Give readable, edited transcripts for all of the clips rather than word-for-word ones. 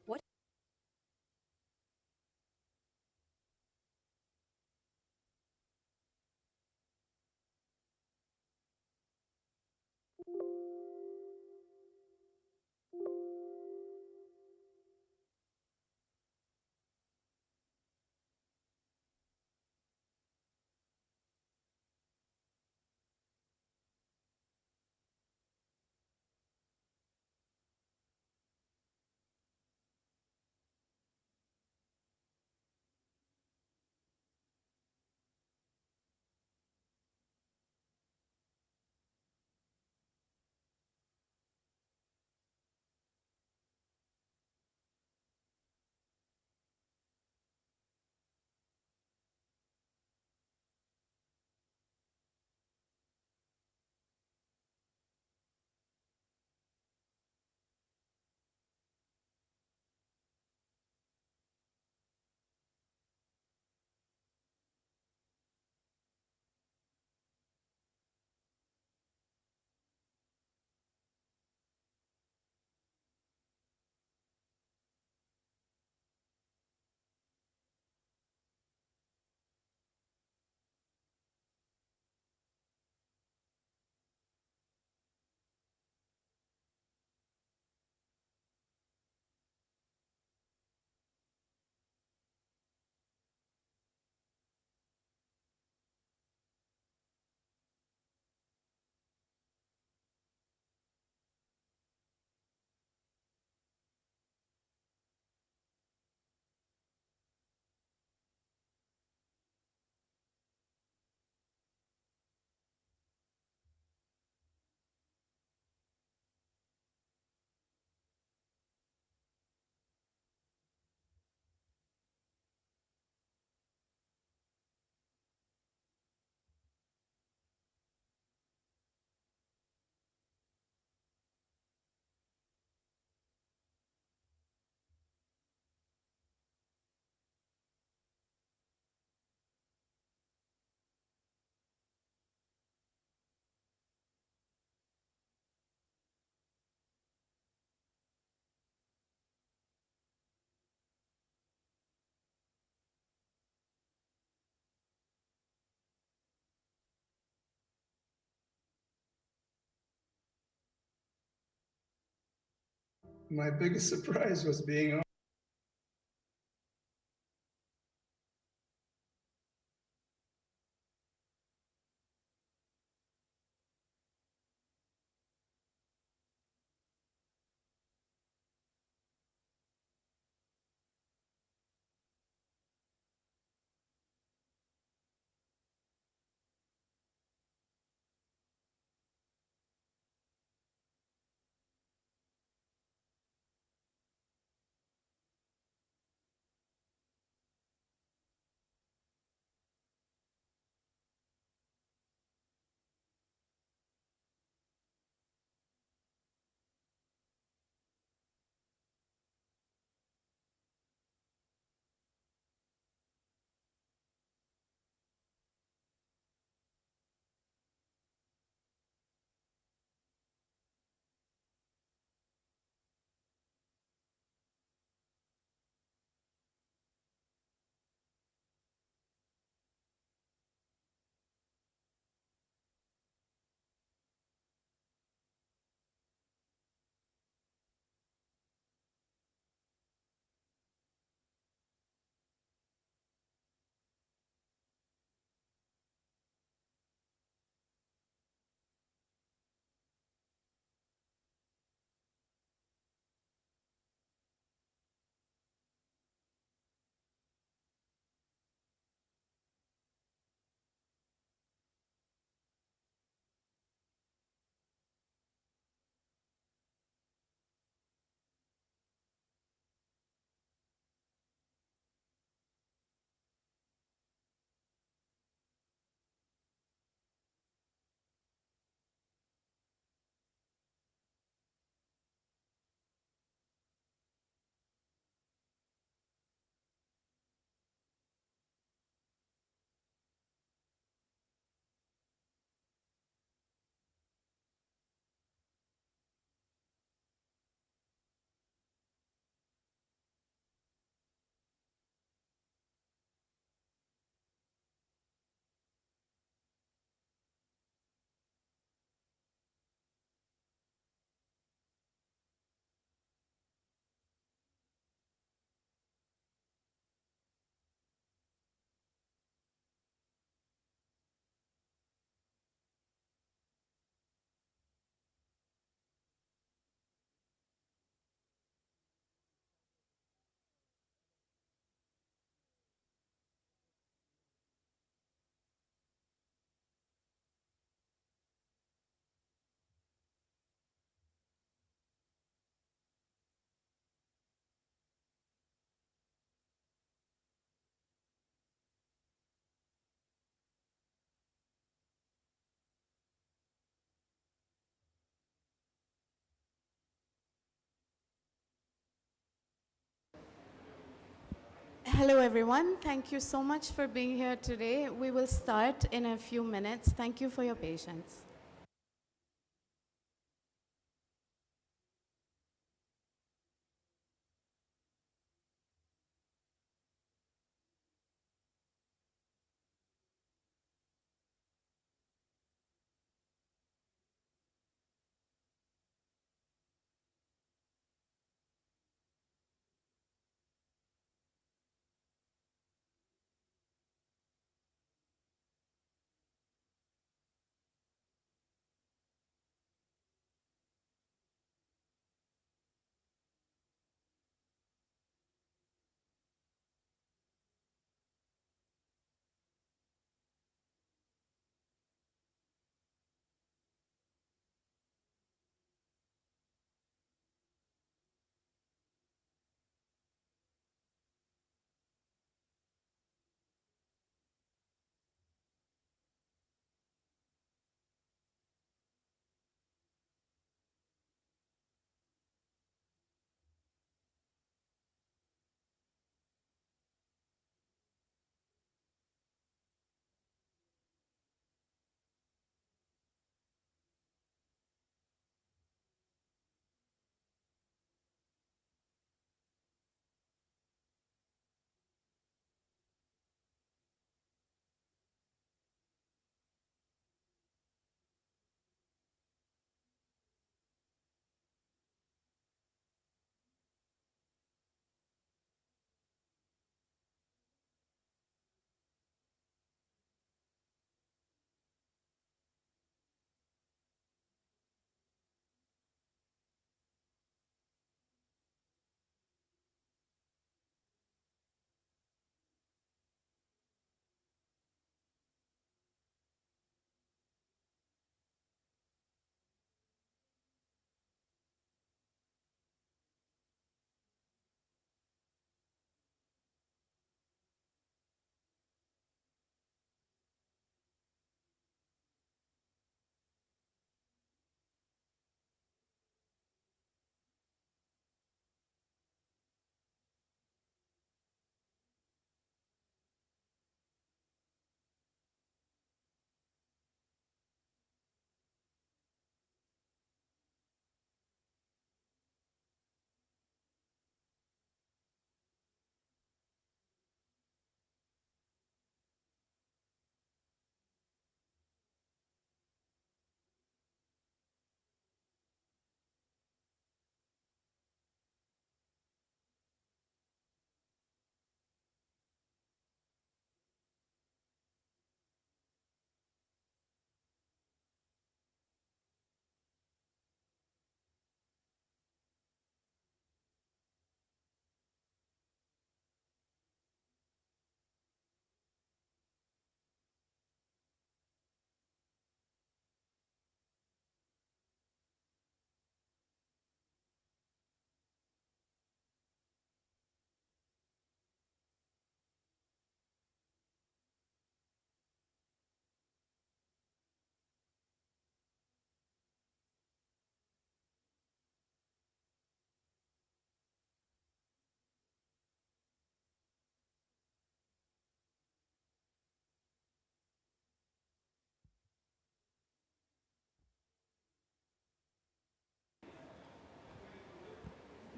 What My biggest surprise was being on. Hello, everyone. Thank you so much for being here today. We will start in a few minutes. Thank you for your patience.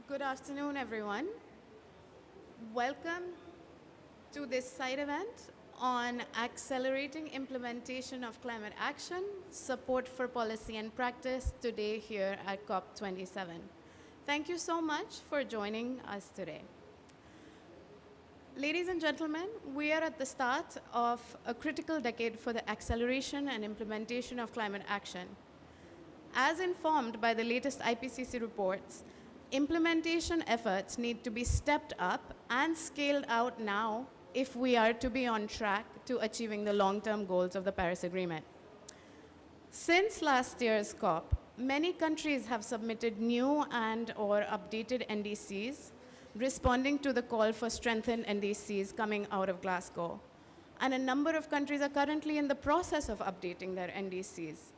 Good afternoon, everyone. Welcome to this side event on accelerating implementation of climate action, support for policy and practice today here at COP27. Thank you so much for joining us today. Ladies and gentlemen, we are at the start of a critical decade for the acceleration and implementation of climate action. As informed by the latest IPCC reports, implementation efforts need to be stepped up and scaled out now if we are to be on track to achieving the long-term goals of the Paris Agreement. Since last year's COP, many countries have submitted new and/or updated NDCs, responding to the call for strengthened NDCs coming out of Glasgow. And a number of countries are currently in the process of updating their NDCs.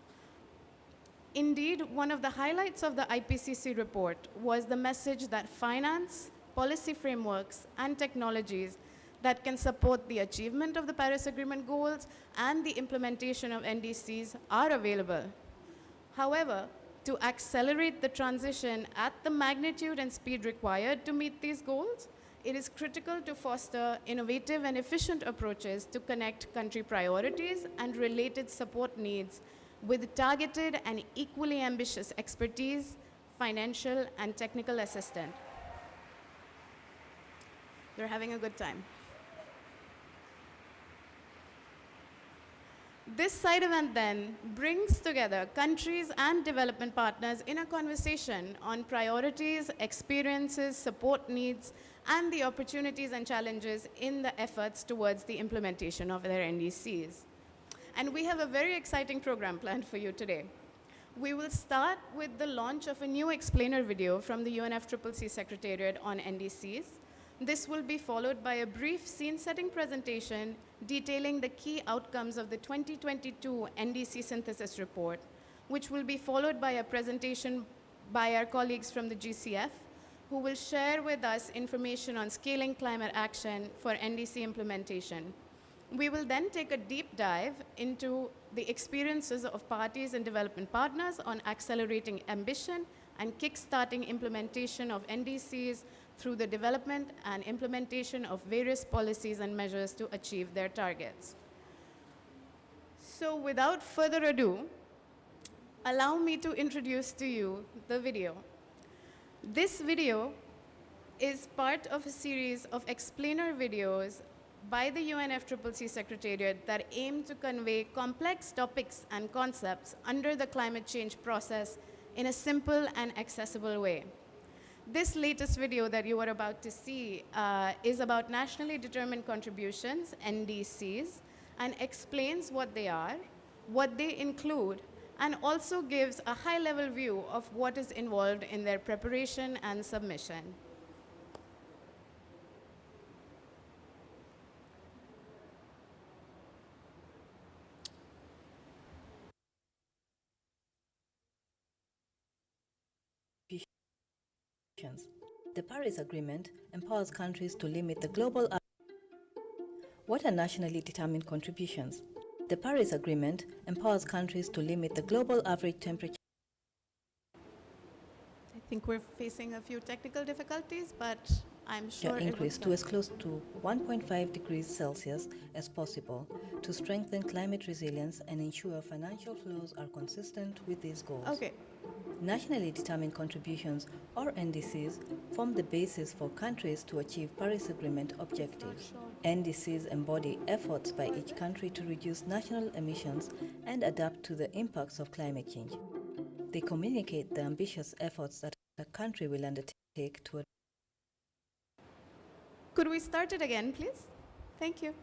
Indeed, one of the highlights of the IPCC report was the message that finance, policy frameworks, and technologies that can support the achievement of the Paris Agreement goals and the implementation of NDCs are available. However, to accelerate the transition at the magnitude and speed required to meet these goals, it is critical to foster innovative and efficient approaches to connect country priorities and related support needs with targeted and equally ambitious expertise, financial and technical assistance. They're having a good time. This side event then brings together countries and development partners in a conversation on priorities, experiences, support needs, and the opportunities and challenges in the efforts towards the implementation of their NDCs. And we have a very exciting program planned for you today. We will start with the launch of a new explainer video from the UNFCCC Secretariat on NDCs. This will be followed by a brief scene-setting presentation detailing the key outcomes of the 2022 NDC synthesis report, which will be followed by a presentation by our colleagues from the GCF, who will share with us information on scaling climate action for NDC implementation. We will then take a deep dive into the experiences of parties and development partners on accelerating ambition and kickstarting implementation of NDCs through the development and implementation of various policies and measures to achieve their targets. So without further ado, allow me to introduce to you the video. This video is part of a series of explainer videos by the UNFCCC Secretariat that aim to convey complex topics and concepts under the climate change process in a simple and accessible way. This latest video that you are about to see is about nationally determined contributions, NDCs, and explains what they are, what they include, and also gives a high-level view of what is involved in their preparation and submission. The Paris Agreement empowers countries to limit the global. What are nationally determined contributions? The Paris Agreement empowers countries to limit the global average temperature. I think we're facing a few technical difficulties, but I'm sure Increase to as close to 1.5 degrees Celsius as possible to strengthen climate resilience and ensure financial flows are consistent with these goals. Okay. Nationally determined contributions, or NDCs, form the basis for countries to achieve Paris Agreement objectives. NDCs embody efforts by each country to reduce national emissions and adapt to the impacts of climate change. They communicate the ambitious efforts that a country will undertake to. Could we start it again, please? Thank you.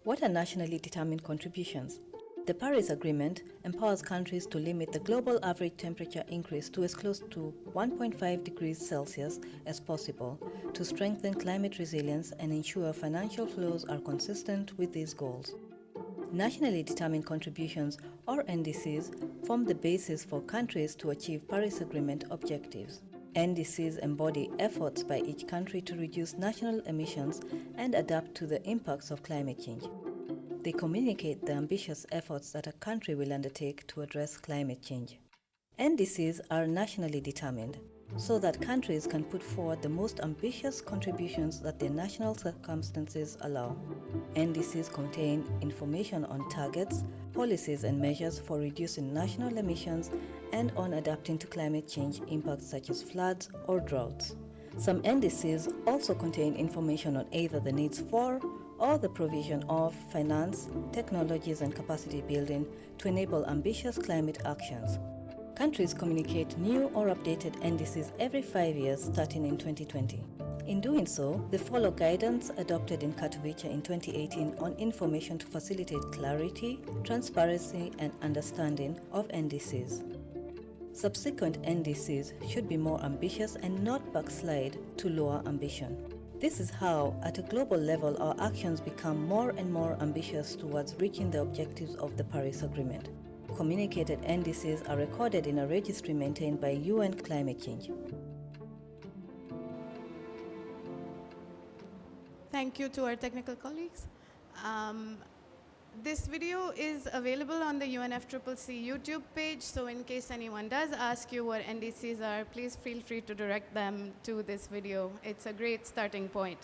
What are nationally determined contributions? The Paris Agreement empowers countries to limit the global average temperature increase to as close to 1.5 degrees Celsius as possible to strengthen climate resilience and ensure financial flows are consistent with these goals. Nationally determined contributions, or NDCs, form the basis for countries to achieve Paris Agreement objectives. NDCs embody efforts by each country to reduce national emissions and adapt to the impacts of climate change. They communicate the ambitious efforts that a country will undertake to address climate change. NDCs are nationally determined so that countries can put forward the most ambitious contributions that their national circumstances allow. NDCs contain information on targets, policies and measures for reducing national emissions and on adapting to climate change impacts such as floods or droughts. Some NDCs also contain information on either the needs for or the provision of finance, technologies and capacity building to enable ambitious climate actions. Countries communicate new or updated NDCs every 5 years starting in 2020. In doing so, they follow guidance adopted in Katowice in 2018 on information to facilitate clarity, transparency and understanding of NDCs. Subsequent NDCs should be more ambitious and not backslide to lower ambition. This is how, at a global level, our actions become more and more ambitious towards reaching the objectives of the Paris Agreement. Communicated NDCs are recorded in a registry maintained by UN Climate Change. Thank you to our technical colleagues. This video is available on the UNFCCC YouTube page, so in case anyone does ask you what NDCs are, please feel free to direct them to this video. It's a great starting point.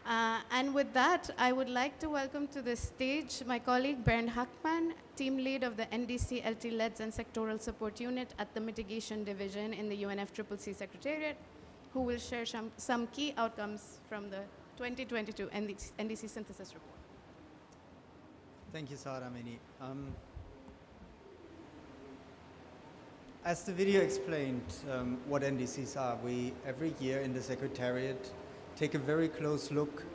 And with that, I would like to welcome to the stage my colleague Bernd Hackman, team lead of the NDC LT LEDs and Sectoral Support Unit at the Mitigation Division in the UNFCCC Secretariat, who will share some key outcomes from the 2022 NDC Synthesis Report. Thank you, Sara Mini. As the video explained what NDCs are, we every year in the Secretariat take a very close look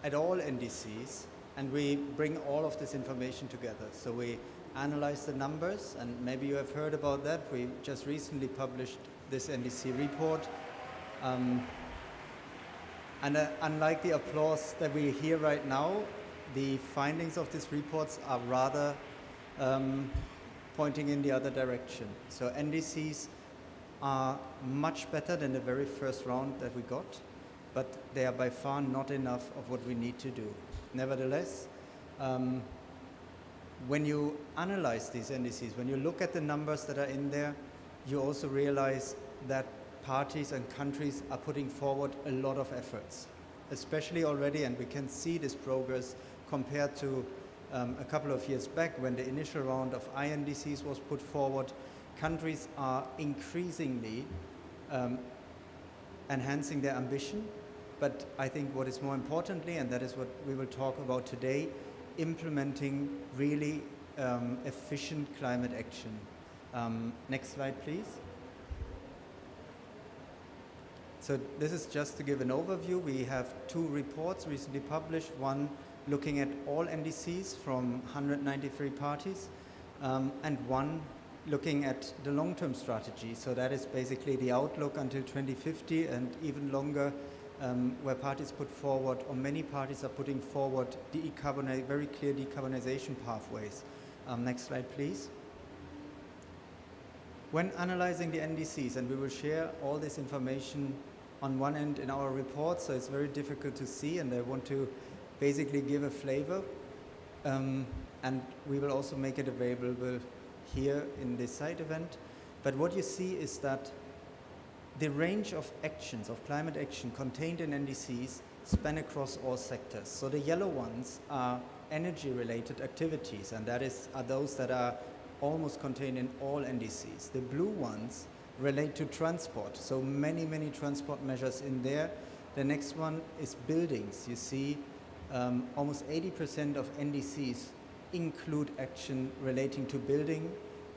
at all NDCs, and we bring all of this information together. So we analyze the numbers, and maybe you have heard about that. We just recently published this NDC report. And unlike the applause that we hear right now, the findings of these reports are rather pointing in the other direction. So NDCs are much better than the very first round that we got, but they are by far not enough of what we need to do. Nevertheless, when you analyze these NDCs, when you look at the numbers that are in there, you also realize that parties and countries are putting forward a lot of efforts, especially already, and we can see this progress compared to a couple of years back when the initial round of INDCs was put forward. Countries are increasingly enhancing their ambition, but I think what is more importantly, and that is what we will talk about today, implementing really efficient climate action. Next slide, please. So this is just to give an overview. We have two reports recently published, one looking at all NDCs from 193 parties, and one looking at the long-term strategy. So that is basically the outlook until 2050 and even longer, where parties put forward, or many parties are putting forward, very clear decarbonization pathways. Next slide, please. When analyzing the NDCs, and we will share all this information on one end in our report, so it's very difficult to see, and I want to basically give a flavor, and we will also make it available here in this side event. But what you see is that the range of actions, of climate action contained in NDCs span across all sectors. So the yellow ones are energy-related activities, and are those that are almost contained in all NDCs. The blue ones relate to transport, so many, many transport measures in there. The next one is buildings. You see almost 80% of NDCs include action relating to building.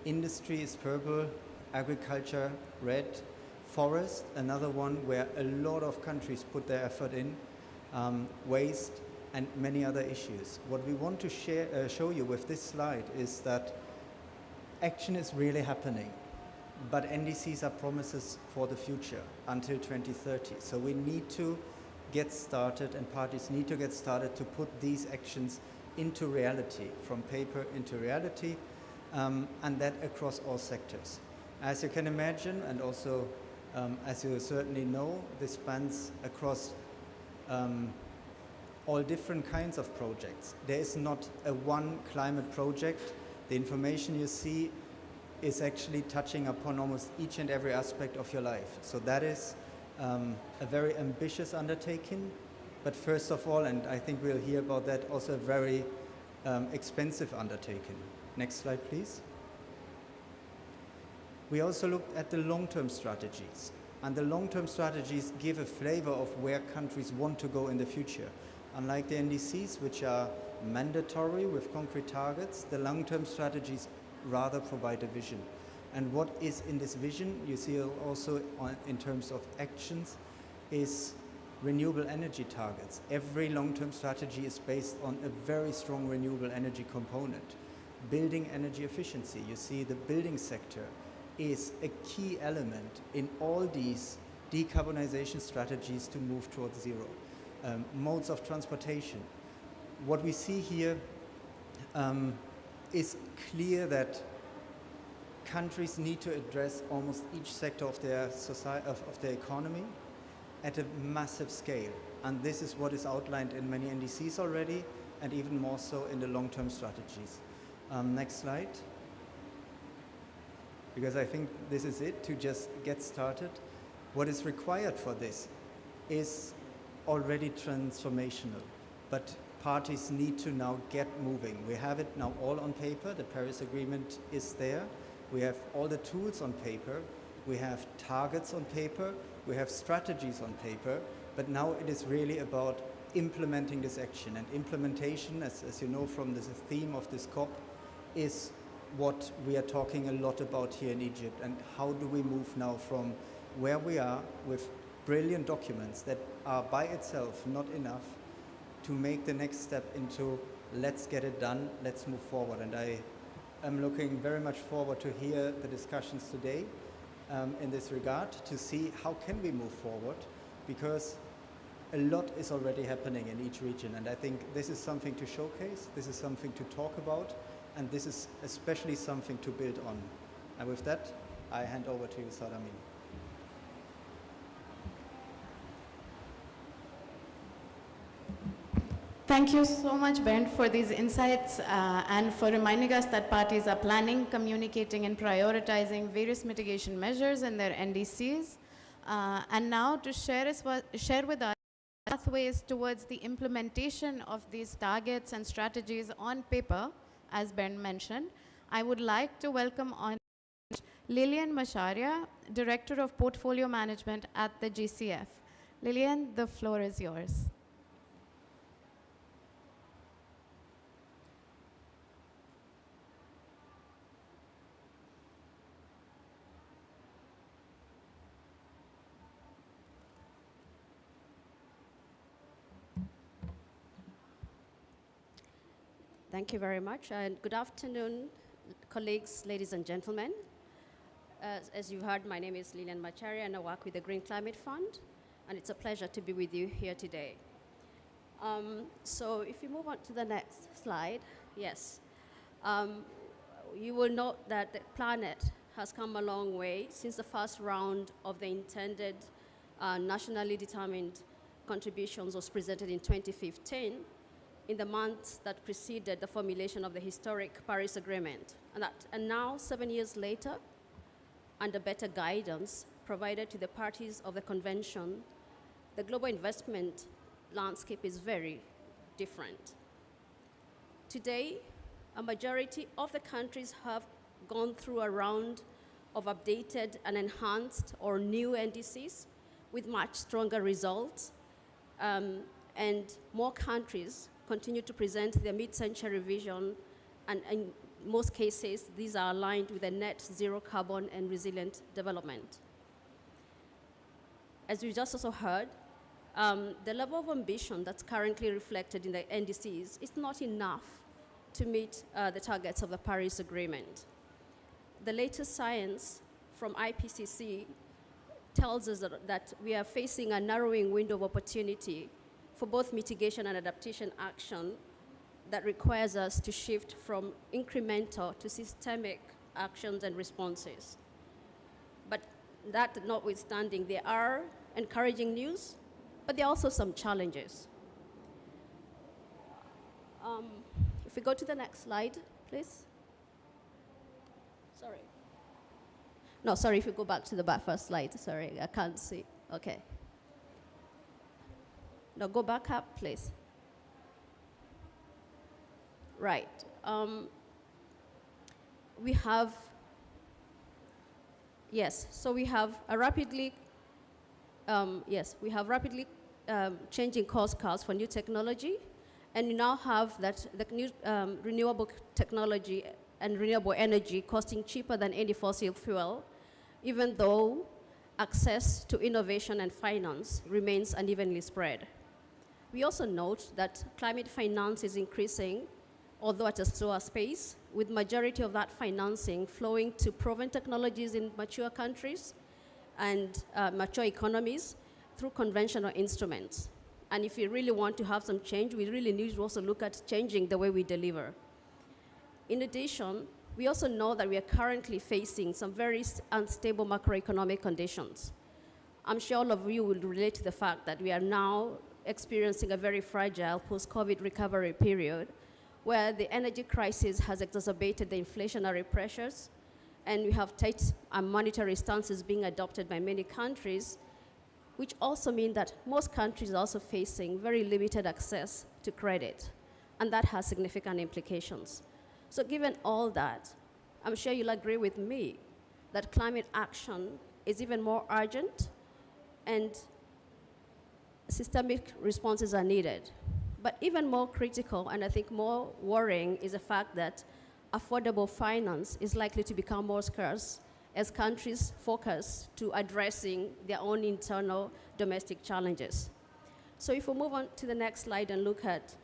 Industry is purple, agriculture red, forest, another one where a lot of countries put their effort in, waste, and many other issues. What we want to show you with this slide is that action is really happening, but NDCs are promises for the future until 2030. So we need to get started, and parties need to get started to put these actions into reality, from paper into reality, and that across all sectors. As you can imagine, and also as you certainly know, this spans across all different kinds of projects. There is not a one climate project. The information you see is actually touching upon almost each and every aspect of your life. So that is a very ambitious undertaking, but first of all, and I think we'll hear about that, also a very expensive undertaking. Next slide, please. We also looked at the long-term strategies, and the long-term strategies give a flavor of where countries want to go in the future. Unlike the NDCs, which are mandatory with concrete targets, the long-term strategies rather provide a vision. And what is in this vision, you see also in terms of actions, is renewable energy targets. Every long-term strategy is based on a very strong renewable energy component. Building energy efficiency, you see the building sector is a key element in all these decarbonization strategies to move towards zero. Modes of transportation. What we see here is clear that countries need to address almost each sector of their society, of their economy at a massive scale. And this is what is outlined in many NDCs already, and even more so in the long-term strategies. Next slide. Because I think this is it to just get started. What is required for this is already transformational, but parties need to now get moving. We have it now all on paper. The Paris Agreement is there. We have all the tools on paper. We have targets on paper. We have strategies on paper. But now it is really about implementing this action. And implementation, as you know from the theme of this COP, is what we are talking a lot about here in Egypt. And how do we move now from where we are with brilliant documents that are by itself not enough to make the next step into let's get it done, let's move forward. And I am looking very much forward to hear the discussions today in this regard, to see how can we move forward, because a lot is already happening in each region. And I think this is something to showcase, this is something to talk about, and this is especially something to build on. And with that, I hand over to you, Sadamin. Thank you so much, Bernd, for these insights and for reminding us that parties are planning, communicating, and prioritizing various mitigation measures in their NDCs. And now to share with us pathways towards the implementation of these targets and strategies on paper, as Bernd mentioned, I would like to welcome on Lilian Macharia, Director of Portfolio Management at the GCF. Lilian, the floor is yours. Thank you very much, and good afternoon, colleagues, ladies and gentlemen. As you heard, my name is Lilian Macharia, and I work with the Green Climate Fund, and it's a pleasure to be with you here today. So if you move on to the next slide, yes. You will note that the planet has come a long way since the first round of the intended nationally determined contributions was presented in 2015. In the months that preceded the formulation of the historic Paris Agreement. And now, 7 years later, under better guidance provided to the parties of the convention, the global investment landscape is very different. Today, a majority of the countries have gone through a round of updated and enhanced or new NDCs with much stronger results, and more countries continue to present their mid-century vision, and in most cases, these are aligned with a net zero carbon and resilient development. As we just also heard, the level of ambition that's currently reflected in the NDCs is not enough to meet the targets of the Paris Agreement. The latest science from IPCC tells us that we are facing a narrowing window of opportunity for both mitigation and adaptation action that requires us to shift from incremental to systemic actions and responses. But that notwithstanding, there are encouraging news, but there are also some challenges. If we go to the next slide, please. Sorry. No, sorry, if you go back to the first slide. Sorry, I can't see. Okay. Now go back up, please. Right. We have, yes, so we have a rapidly, changing cost curves for new technology, and we now have that the new renewable technology and renewable energy costing cheaper than any fossil fuel, even though access to innovation and finance remains unevenly spread. We also note that climate finance is increasing, although at a slower pace, with majority of that financing flowing to proven technologies in mature countries and mature economies through conventional instruments. And if we really want to have some change, we really need to also look at changing the way we deliver. In addition, we also know that we are currently facing some very unstable macroeconomic conditions. I'm sure all of you will relate to the fact that we are now experiencing a very fragile post-COVID recovery period where the energy crisis has exacerbated the inflationary pressures, and we have tight monetary stances being adopted by many countries, which also mean that most countries are also facing very limited access to credit, and that has significant implications. So given all that, I'm sure you'll agree with me that climate action is even more urgent and systemic responses are needed. But even more critical, and I think more worrying, is the fact that affordable finance is likely to become more scarce as countries focus to addressing their own internal domestic challenges. So if we move on to the next slide and look at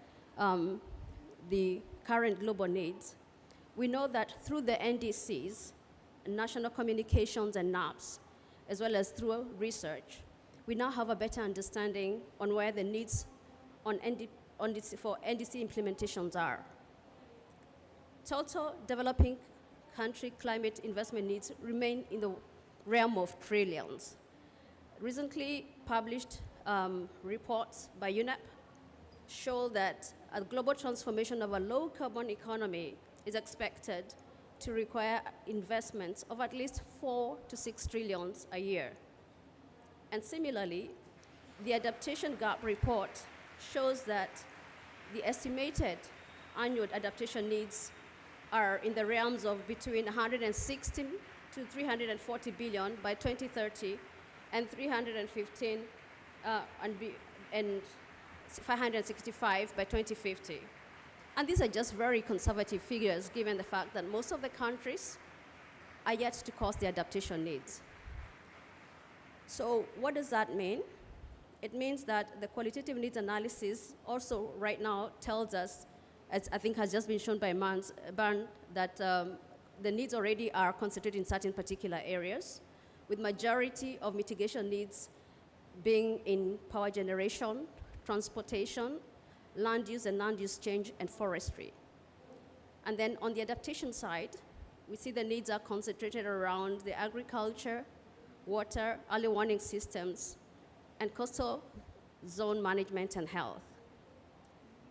the current global needs, we know that through the NDCs, national communications and NAPs, as well as through research, we now have a better understanding on where the needs for NDC implementations are. Total developing country climate investment needs remain in the realm of trillions. Recently published reports by UNEP show that a global transformation of a low-carbon economy is expected to require investments of at least 4 to 6 trillions a year. And similarly, the adaptation gap report shows that the estimated annual adaptation needs are in the realms of between 160 to 340 billion by 2030 and 315 and 565 by 2050. And these are just very conservative figures given the fact that most of the countries are yet to cost the adaptation needs. So what does that mean? It means that the qualitative needs analysis also right now tells us, as I think has just been shown by Barn, that the needs already are concentrated in certain particular areas, with majority of mitigation needs being in power generation, transportation, land use and land use change, and forestry. And then on the adaptation side, we see the needs are concentrated around the agriculture, water, early warning systems, and coastal zone management and health.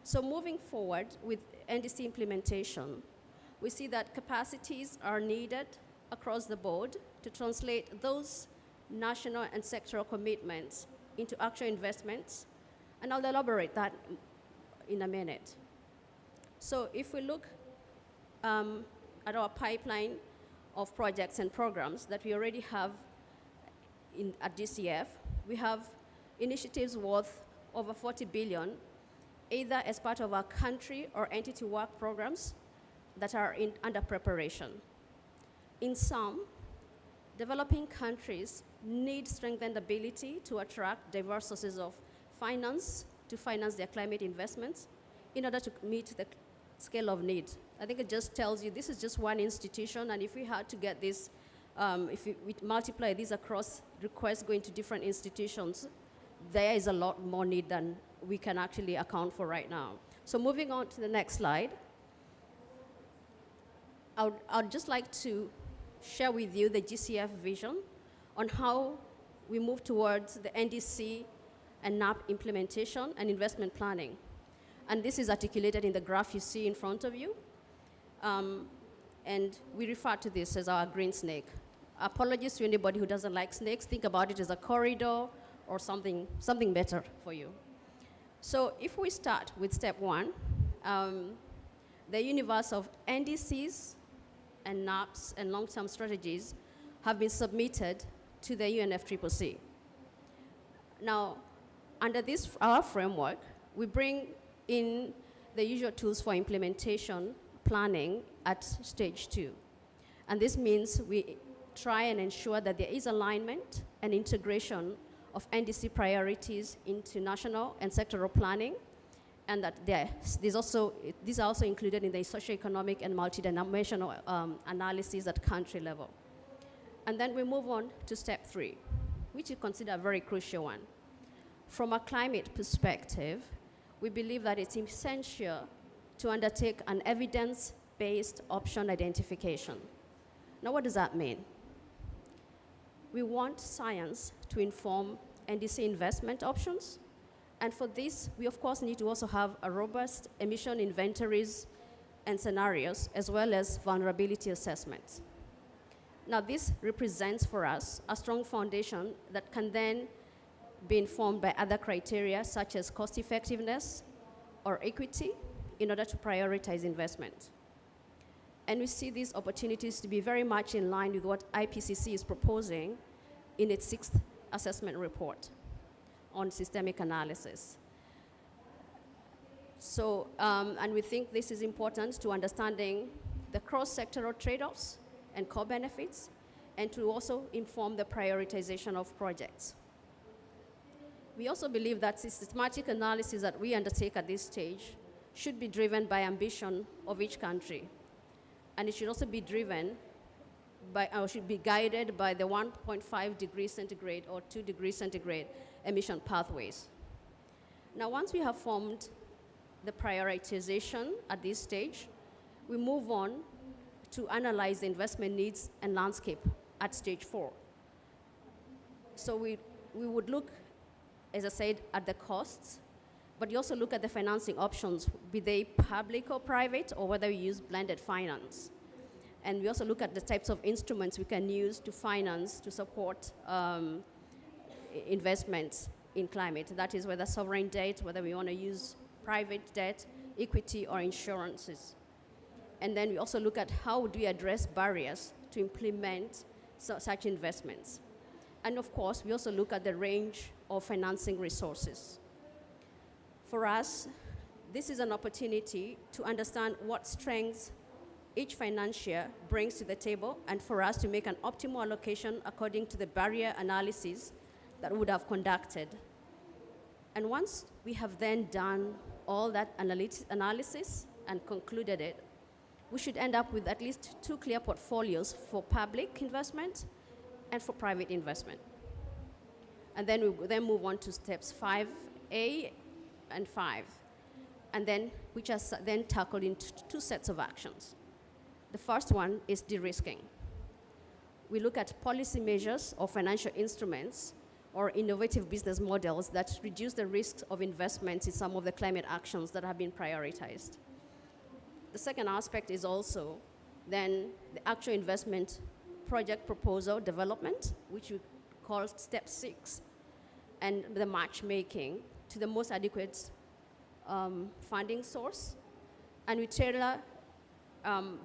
So moving forward with NDC implementation, we see that capacities are needed across the board to translate those national and sectoral commitments into actual investments, and I'll elaborate that in a minute. So if we look at our pipeline of projects and programs that we already have at GCF, we have initiatives worth over 40 billion, either as part of our country or entity work programs that are under preparation. In sum, developing countries need strengthened ability to attract diverse sources of finance to finance their climate investments in order to meet the scale of need. I think it just tells you this is just one institution, and if we had to get this, if we multiply these across requests going to different institutions, there is a lot more need than we can actually account for right now. So moving on to the next slide, I'd just like to share with you the GCF vision on how we move towards the NDC and NAP implementation and investment planning. And this is articulated in the graph you see in front of you. And we refer to this as our green snake. Apologies to anybody who doesn't like snakes. Think about it as a corridor or something better for you. So if we start with step one, the universe of NDCs and NAPs and long-term strategies have been submitted to the UNFCCC. Now, under this, our framework, we bring in the usual tools for implementation planning at stage 2. And this means we try and ensure that there is alignment and integration of NDC priorities into national and sectoral planning, and that these are also included in the socioeconomic and multidimensional analysis at country level. And then we move on to step 3, which we consider a very crucial one. From a climate perspective, we believe that it's essential to undertake an evidence science-based option identification. Now, what does that mean? We want science to inform NDC investment options. And for this, we of course need to also have a robust emission inventories and scenarios, as well as vulnerability assessments. Now, this represents for us a strong foundation that can then be informed by other criteria, such as cost effectiveness or equity, in order to prioritize investment. And we see these opportunities to be very much in line with what IPCC is proposing in its 6th assessment report on systemic analysis. So, and we think this is important to understanding the cross-sectoral trade-offs and co-benefits, and to also inform the prioritization of projects. We also believe that systematic analysis that we undertake at this stage should be driven by ambition of each country. And it should also be driven by, or should be guided by the 1.5 degrees centigrade or 2 degrees centigrade emission pathways. Now, once we have formed the prioritization at this stage, we move on to analyze the investment needs and landscape at stage 4. So we would look, as I said, at the costs, but you also look at the financing options, be they public or private, or whether we use blended finance. And we also look at the types of instruments we can use to finance, to support investments in climate. That is whether sovereign debt, whether we want to use private debt, equity, or insurances. And then we also look at how do we address barriers to implement such investments. And of course, we also look at the range of financing resources. For us, this is an opportunity to understand what strengths each financier brings to the table, and for us to make an optimal allocation according to the barrier analysis that we would have conducted. And once we have then done all that analysis and concluded it, we should end up with at least 2 clear portfolios for public investment and for private investment. And then we then move on to steps 5A and 5, and then which are then tackled in 2 sets of actions. The first one is de-risking. We look at policy measures or financial instruments or innovative business models that reduce the risks of investments in some of the climate actions that have been prioritized. The second aspect is also then the actual investment project proposal development, which we call step 6, and the matchmaking to the most adequate funding source. And we tailor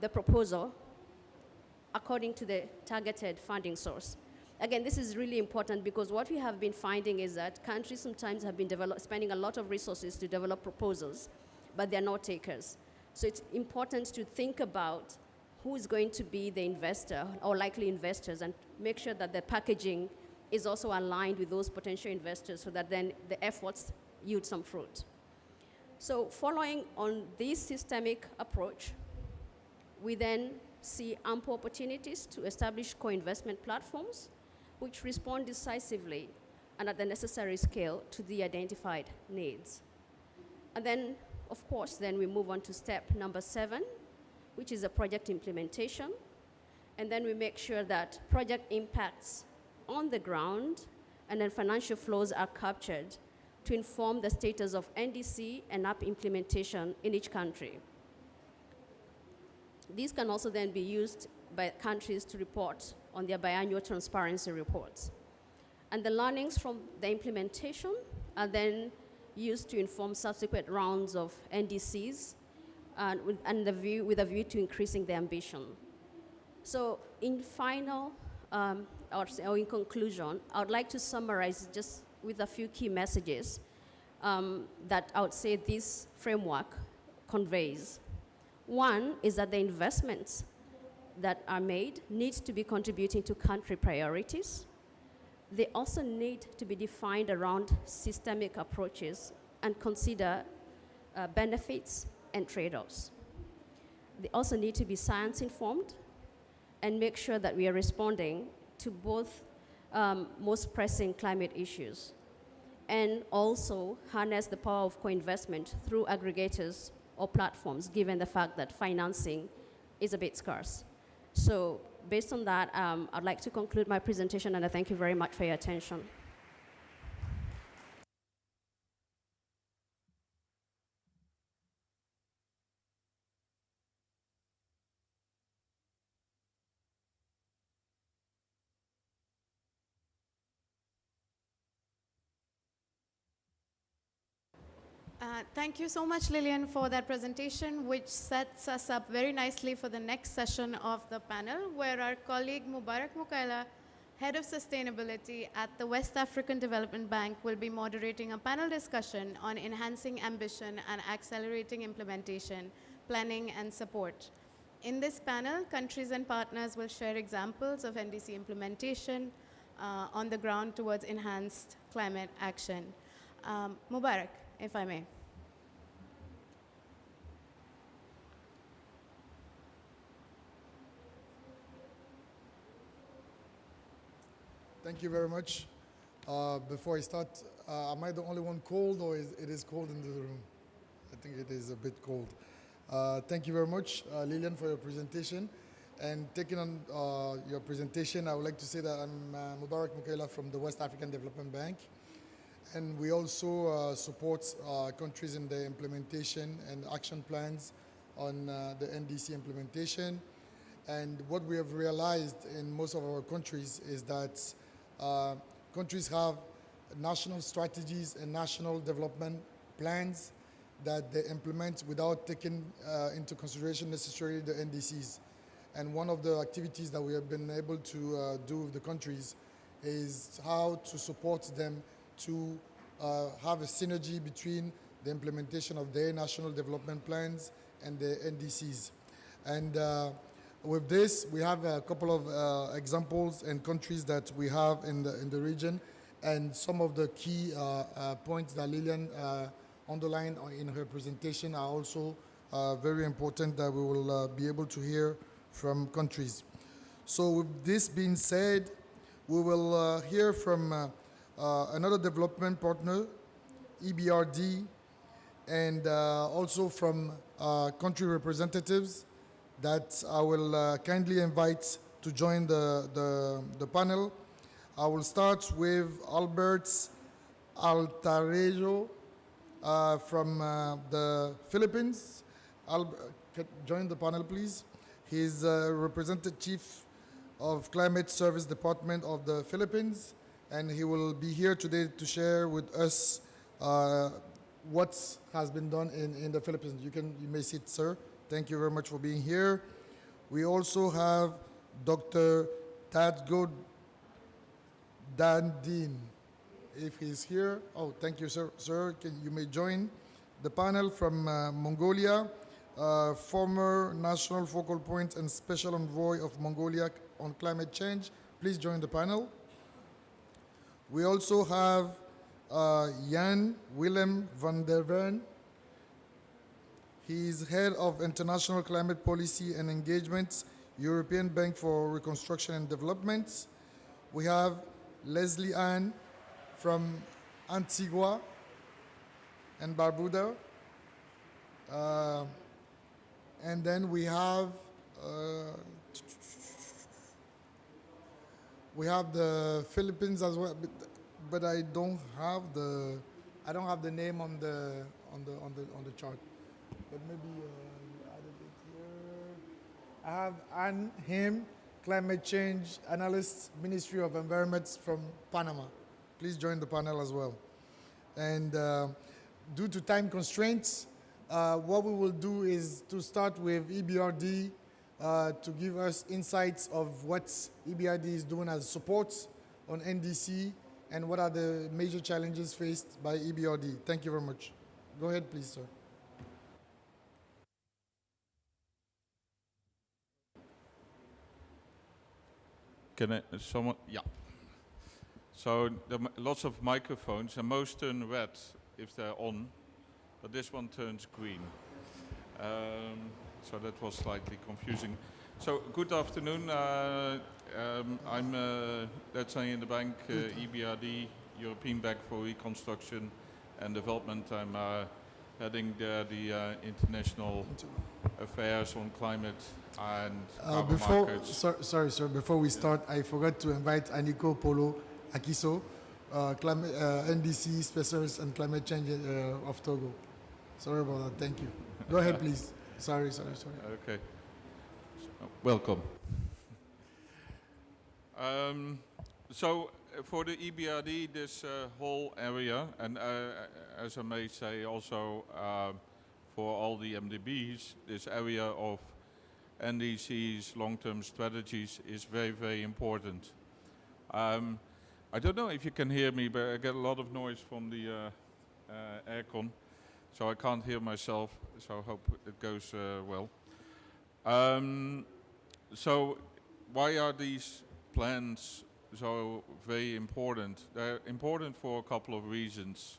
the proposal according to the targeted funding source. Again, this is really important because what we have been finding is that countries sometimes have been spending a lot of resources to develop proposals, but they're not takers. So it's important to think about who is going to be the investor or likely investors, and make sure that the packaging is also aligned with those potential investors so that then the efforts yield some fruit. So following on this systemic approach, we then see ample opportunities to establish co-investment platforms which respond decisively and at the necessary scale to the identified needs. And then, of course, then we move on to step number 7, which is a project implementation. And then we make sure that project impacts on the ground and then financial flows are captured to inform the status of NDC and app implementation in each country. These can also then be used by countries to report on their biannual transparency reports. And the learnings from the implementation are then used to inform subsequent rounds of NDCs with a view to increasing the ambition. So in final, or in conclusion, I would like to summarize just with a few key messages that I would say this framework conveys. One is that the investments that are made need to be contributing to country priorities. They also need to be defined around systemic approaches and consider benefits and trade-offs. They also need to be science-informed and make sure that we are responding to both most pressing climate issues, and also harness the power of co-investment through aggregators or platforms, given the fact that financing is a bit scarce. So based on that, I'd like to conclude my presentation, and I thank you very much for your attention. Thank you so much, Lillian, for that presentation, which sets us up very nicely for the next session of the panel, where our colleague Mubarak Mukaila, Head of Sustainability at the West African Development Bank, will be moderating a panel discussion on enhancing ambition and accelerating implementation, planning, and support. In this panel, countries and partners will share examples of NDC implementation on the ground towards enhanced climate action. Mubarak, if I may. Thank you very much. Before I start, am I the only one cold, or it is cold in the room? I think it is a bit cold. Thank you very much, Lillian, for your presentation. And taking on your presentation, I would like to say that I'm Mubarak Mukaila from the West African Development Bank. And we also support countries in the implementation and action plans on the NDC implementation. And what we have realized in most of our countries is that countries have national strategies and national development plans that they implement without taking into consideration necessarily the NDCs. And one of the activities that we have been able to do with the countries is how to support them to have a synergy between the implementation of their national development plans and the NDCs. And with this, we have a couple of examples and countries that we have in the region, and some of the key points that Lillian underlined in her presentation are also very important that we will be able to hear from countries. So with this being said, we will hear from another development partner, EBRD, and also from country representatives that I will kindly invite to join the panel. I will start with Albert Altarejo from the Philippines. Join the panel, please. He's Representative Chief of Climate Service Department of the Philippines, and he will be here today to share with us what has been done in the Philippines. You may sit, sir. Thank you very much for being here. We also have Dr. Tadgo Dandin, if he's here. Oh, thank you, sir. Sir, you may join the panel from Mongolia, former National Focal Point and Special Envoy of Mongolia on climate change. Please join the panel. We also have Jan Willem van der Veen. He is Head of International Climate Policy and Engagement, European Bank for Reconstruction and Development. We have Leslie Ann from Antigua and Barbuda. And then we have the Philippines as well, but I don't have the name on the chart. But maybe you added it here. I have Ann Him, Climate Change Analyst, Ministry of Environment from Panama. Please join the panel as well. And due to time constraints, what we will do is to start with EBRD to give us insights of what EBRD is doing as support on NDC and what are the major challenges faced by EBRD. Thank you very much. Go ahead, please, sir. Yeah. So lots of microphones, and most turn red if they're on, but this one turns green. So that was slightly confusing. So good afternoon. I'm let's say in the bank, EBRD, European Bank for Reconstruction and Development. I'm heading the international affairs on climate and carbon Before, markets. sorry, sir. Before we start, I forgot to invite Aniko Polo Akiso, NDC specialist on climate change of Togo. Sorry about that. Thank you. Go ahead, please. Sorry. Okay. Welcome. So for the EBRD, this whole area, and as I may say also for all the MDBs, this area of NDC's long-term strategies is very, very important. I don't know if you can hear me, but I get a lot of noise from the aircon, so I can't hear myself, so I hope it goes well. So why are these plans so very important? They're important for a couple of reasons.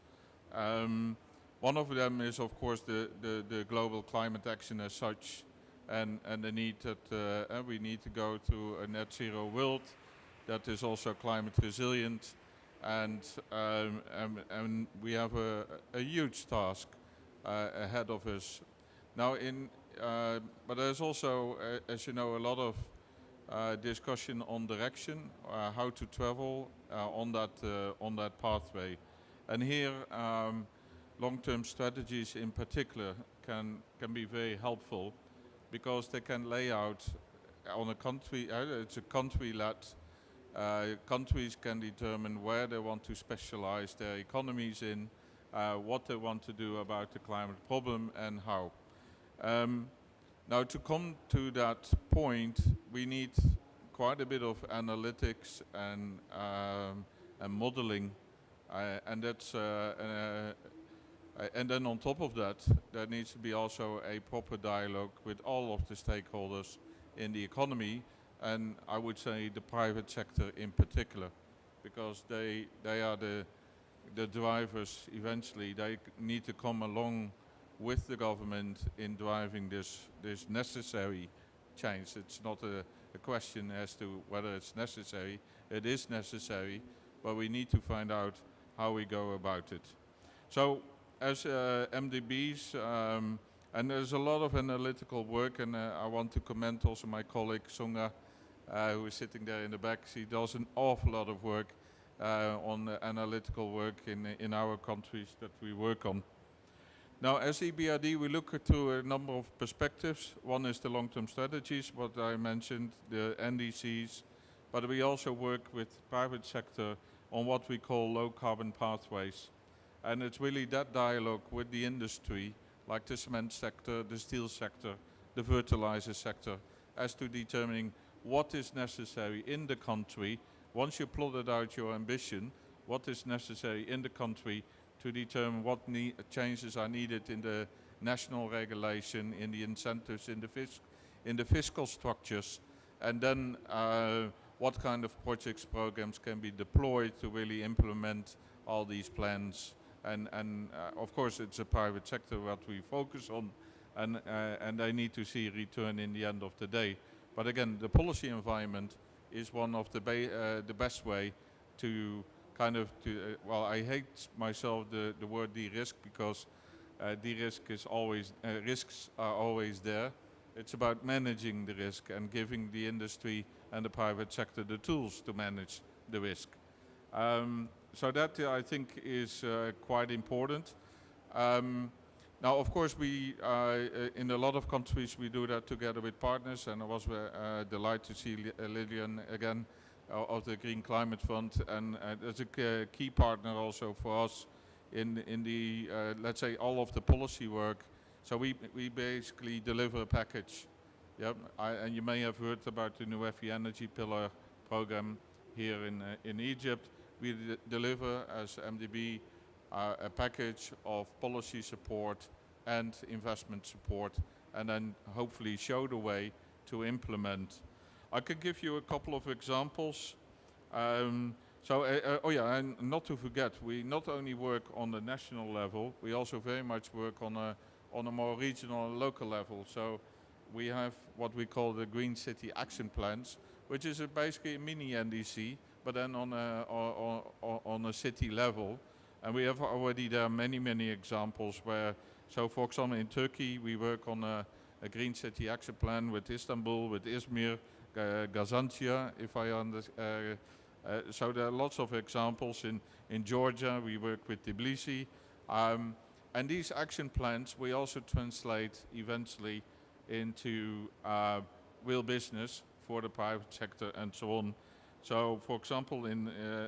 One of them is, of course, the global climate action as such, and the need that we need to go to a net zero world that is also climate resilient, and we have a huge task ahead of us. Now, but there's also, as you know, a lot of discussion on direction, how to travel on that pathway, and here long-term strategies in particular can be very helpful, because they can lay out on a country. It's a country-led. Countries can determine where they want to specialize their economies in, what they want to do about the climate problem, and how. Now, to come to that point, we need quite a bit of analytics and modeling, and that's and then on top of that, there needs to be also a proper dialogue with all of the stakeholders in the economy, and I would say the private sector in particular, because they are the drivers eventually. They need to come along with the government in driving this necessary change. It's not a question as to whether it's necessary. It is necessary, but we need to find out how we go about it. So as MDBs, and there's a lot of analytical work, and I want to commend also my colleague Songa, who is sitting there in the back. She does an awful lot of work on analytical work in our countries that we work on. Now, as EBRD, we look to a number of perspectives. One is the long-term strategies, what I mentioned, the NDCs, but we also work with private sector on what we call low-carbon pathways. And it's really that dialogue with the industry, like the cement sector, the steel sector, the fertilizer sector, as to determining what is necessary in the country. Once you plotted out your ambition, what is necessary in the country to determine what changes are needed in the national regulation, in the incentives, in the fiscal structures, and then what kind of projects, programs can be deployed to really implement all these plans. And of course, it's a private sector what we focus on, and they need to see return in the end of the day. But again, the policy environment is one of the best way to kind of, well, I hate myself the word de-risk, because de-risk is always, risks are always there. It's about managing the risk and giving the industry and the private sector the tools to manage the risk. So that I think is quite important. Now, of course, we in a lot of countries we do that together with partners, and I was delighted to see Lillian again of the Green Climate Fund, and as a key partner also for us in the let's say all of the policy work. So we basically deliver a package. Yep, and you may have heard about the UNFCCC Energy Pillar program here in Egypt. We deliver as MDB a package of policy support and investment support, and then hopefully show the way to implement. I could give you a couple of examples. Oh yeah, and not to forget, we not only work on the national level, we also very much work on a more regional and local level. So we have what we call the Green City Action Plans, which is basically a mini NDC, but then on a city level. And we have already there many examples where, so for example in Turkey we work on a a Green City Action Plan with Istanbul, with Izmir, Gaziantep, if I understand. So there are lots of examples. In Georgia, we work with Tbilisi. And these action plans we also translate eventually into real business for the private sector and so on. So, for example,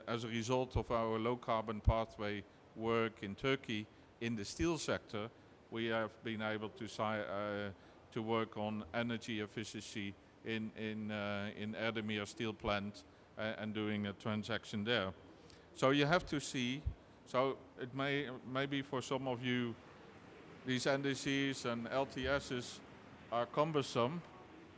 as a result of our low carbon pathway work in Turkey in the steel sector, we have been able to work on energy efficiency in Erdemir steel plant and doing a transaction there. So you have to see. So it may be for some of you, these NDCs and LTSs are cumbersome,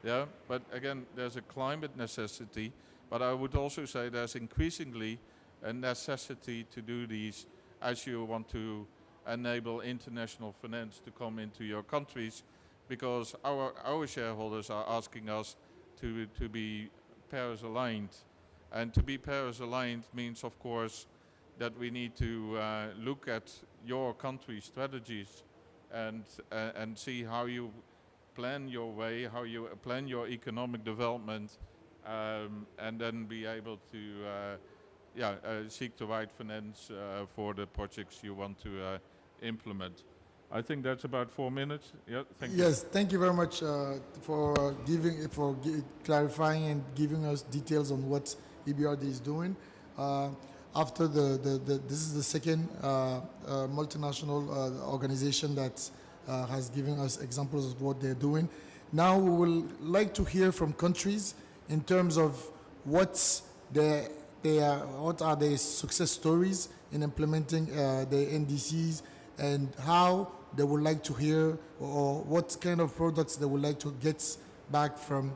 yeah. But again, there's a climate necessity. But I would also say there's increasingly a necessity to do these as you want to enable international finance to come into your countries, because our shareholders are asking us to be Paris aligned. And to be Paris aligned means, of course, that we need to look at your country strategies and see how you plan your way, how you plan your economic development, and then be able to seek the right finance for the projects you want to implement. I think that's about 4 minutes. Yeah, thank you. Yes, thank you very much for clarifying and giving us details on what EBRD is doing. After this is the second multinational organization that has given us examples of what they're doing. Now we will like to hear from countries in terms of what are their success stories in implementing the NDCs, and how they would like to hear, or what kind of products they would like to get back from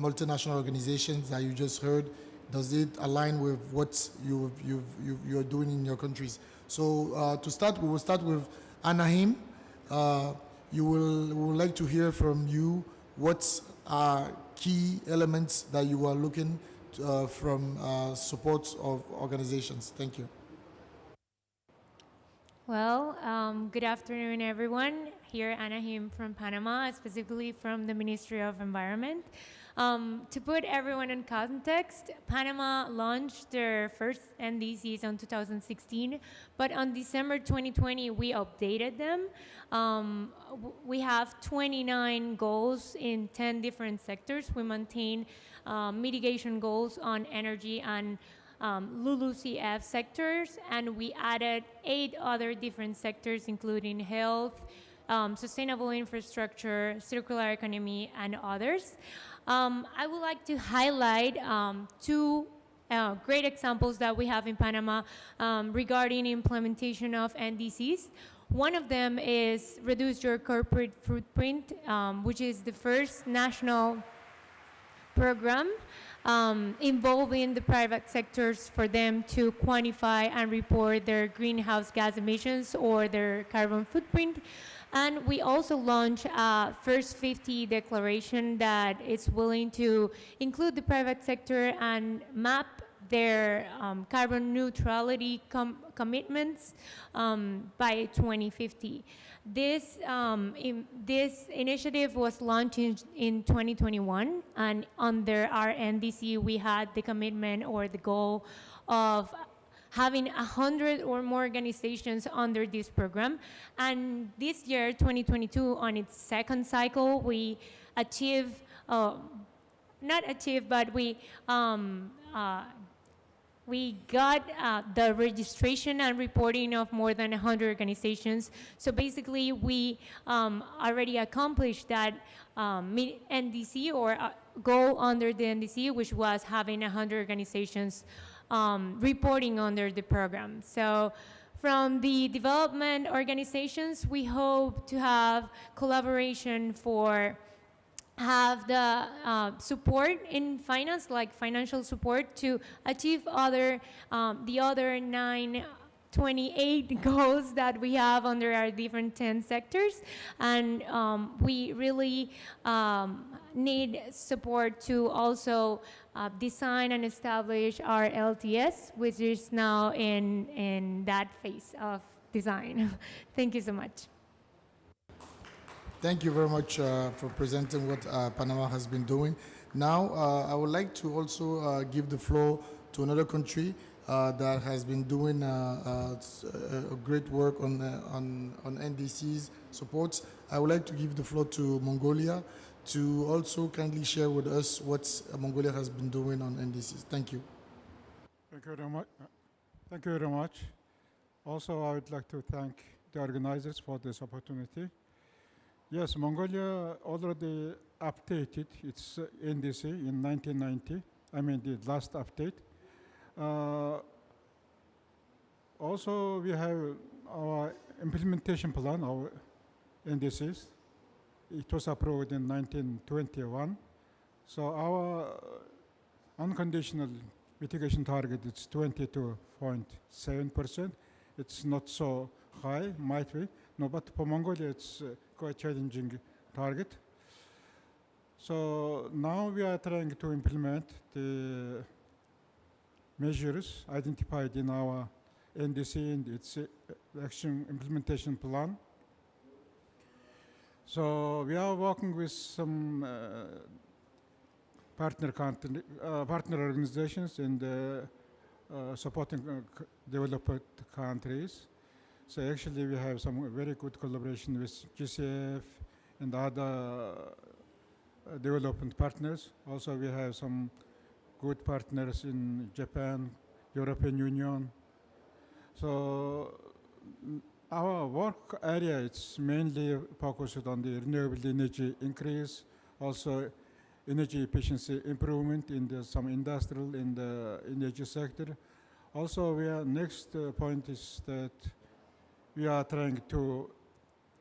multinational organizations that you just heard. Does it align with what you're doing in your countries? So to start, we will start with Anahim. We would like to hear from you what are key elements that you are looking from support of organizations. Thank you. Well, good afternoon, everyone. Here, Anahim from Panama, specifically from the Ministry of Environment. To put everyone in context, Panama launched their first NDCs in 2016, but on December 2020, we updated them. We have 29 goals in 10 different sectors. We maintain mitigation goals on energy and LULUCF sectors, and we added 8 other different sectors, including health, sustainable infrastructure, circular economy, and others. I would like to highlight 2 great examples that we have in Panama regarding implementation of NDCs. One of them is Reduce Your Corporate Footprint, which is the first national program involving the private sectors for them to quantify and report their greenhouse gas emissions or their carbon footprint. And we also launched a First 50 declaration that is willing to include the private sector and map their carbon neutrality commitments by 2050. This initiative was launched in 2021, and under our NDC, we had the commitment or the goal of having 100 or more organizations under this program. And this year, 2022, on its second cycle, we achieved, not achieved, but we got the registration and reporting of more than 100 organizations. So basically, we already accomplished that NDC or goal under the NDC, which was having 100 organizations reporting under the program. So from the development organizations, we hope to have collaboration for have the support in finance, like financial support, to achieve the other 28 goals that we have under our different 10 sectors. And we really need support to also design and establish our LTS, which is now in that phase of design. Thank you so much. Thank you very much for presenting what Panama has been doing. Now, I would like to also give the floor to another country that has been doing a great work on NDC's support. I would like to give the floor to Mongolia to also kindly share with us what Mongolia has been doing on NDCs. Thank you. Thank you very much. Thank you very much. Also, I would like to thank the organizers for this opportunity. Yes, Mongolia already updated its NDC in 1990. I mean, the last update. Also, we have our implementation plan, our NDCs. It was approved in 1921. So our unconditional mitigation target is 22.7%. It's not so high, might be. No, but for Mongolia, it's quite challenging target. So now we are trying to implement the measures identified in our NDC and its action implementation plan. So we are working with some partner organizations and supporting developed countries. So actually we have some very good collaboration with GCF and other development partners. Also we have some good partners in Japan, European Union. So our work area is mainly focused on the renewable energy increase, also energy efficiency improvement in some industrial in the energy sector. Also, next point is that we are trying to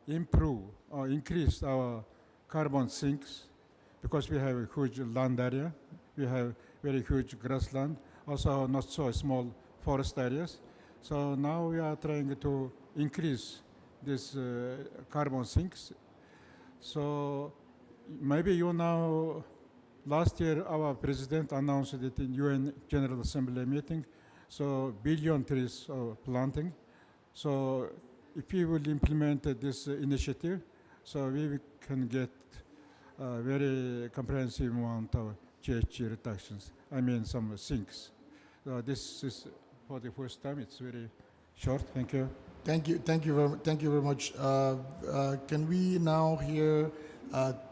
improve or increase our carbon sinks because we have a huge land area. We have very huge grassland, also not so small forest areas. So now we are trying to increase this carbon sinks. So maybe you know, last year our president announced it in UN General Assembly meeting, so billion trees planting. So if we will implement this initiative, so we can get a very comprehensive amount of GHG reductions. I mean some sinks. So this is for the first time. It's very short. Thank you. Thank you very much. Can we now hear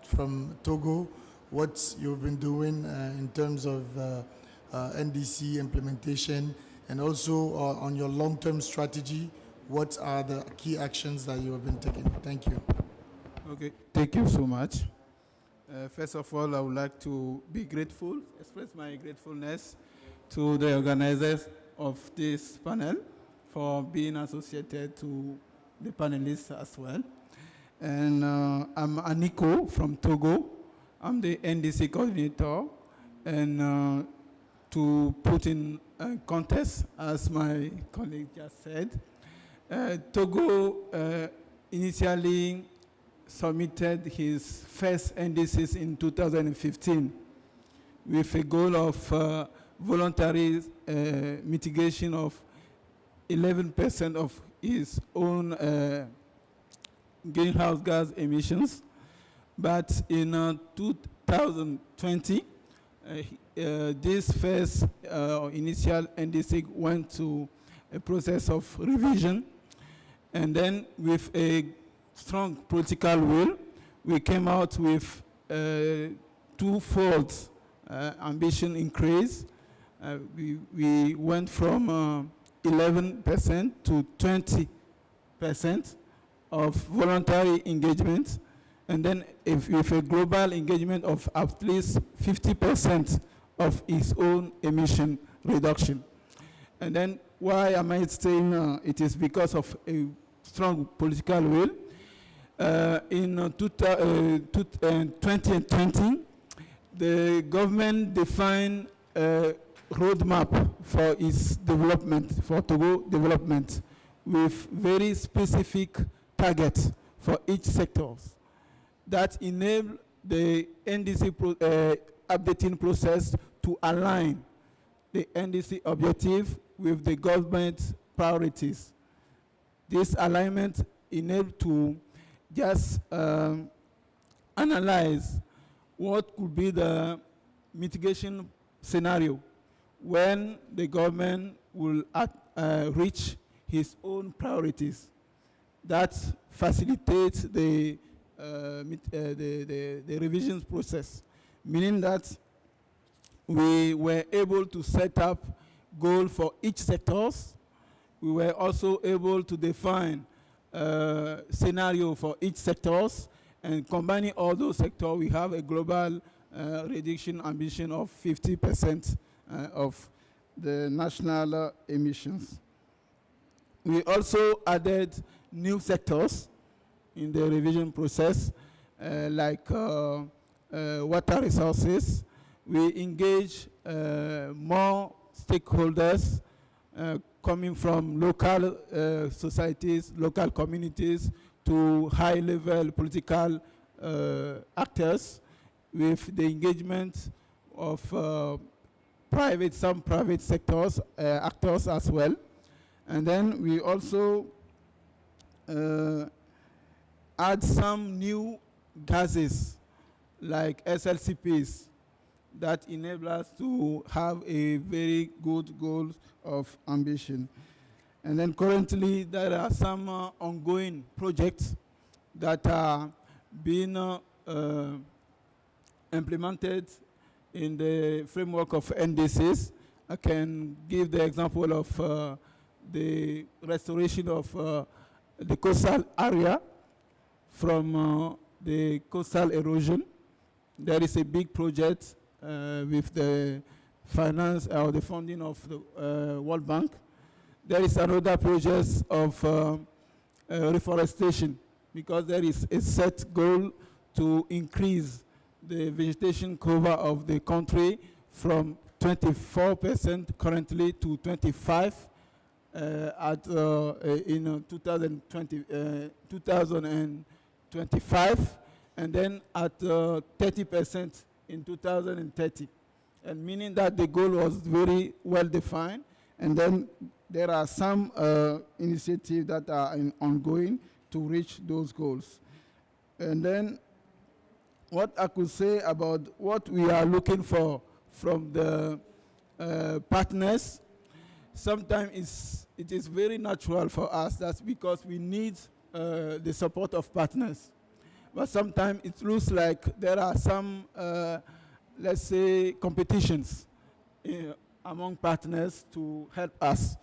from Togo what you've been doing in terms of NDC implementation, and also on your long-term strategy? What are the key actions that you have been taking? Thank you. Okay, thank you so much. First of all, I would like to be grateful, express my gratefulness to the organizers of this panel for being associated to the panelists as well. And I'm Aniko from Togo. I'm the NDC coordinator. And to put in context, as my colleague just said, Togo initially submitted his first NDCs in 2015 with a goal of voluntary mitigation of 11% of his own greenhouse gas emissions. But in 2020, this first initial NDC went to a process of revision. And then with a strong political will, we came out with twofold ambition increase. We went from 11% to 20% of voluntary engagement, and then with a global engagement of at least 50% of its own emission reduction. And then why am I saying it is because of a strong political will? In 2020, the government defined a roadmap for its development, for Togo development, with very specific targets for each sector that enable the NDC updating process to align the NDC objective with the government priorities. This alignment enabled to just analyze what could be the mitigation scenario when the government will reach his own priorities. That facilitates the revisions process, meaning that we were able to set up goals for each sectors. We were also able to define scenario for each sectors, and combining all those sectors, we have a global reduction ambition of 50% of the national emissions. We also added new sectors in the revision process, like water resources. We engage more stakeholders coming from local societies, local communities, to high-level political actors, with the engagement of some private sectors, actors as well. And then we also add some new gases like SLCPs that enable us to have a very good goal of ambition. And then currently there are some ongoing projects that are being implemented in the framework of NDCs. I can give the example of the restoration of the coastal area from the coastal erosion. There is a big project with the finance or the funding of the World Bank. There is another project of reforestation, because there is a set goal to increase the vegetation cover of the country from 24% currently to 25% in 2025, and then at 30% in 2030, and meaning that the goal was very well defined. And then there are some initiatives that are ongoing to reach those goals. And then what I could say about what we are looking for from the partners, sometimes it is very natural for us. That's because we need the support of partners. But sometimes it looks like there are some, let's say, competitions among partners to help us.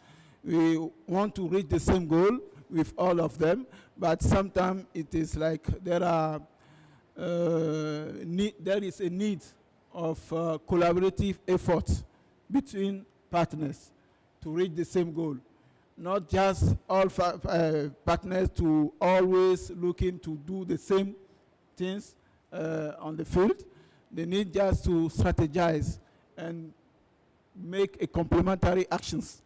We want to reach the same goal with all of them, but sometimes it is like there is a need of collaborative effort between partners to reach the same goal. Not just all partners to always looking to do the same things on the field. They need just to strategize and make a complementary actions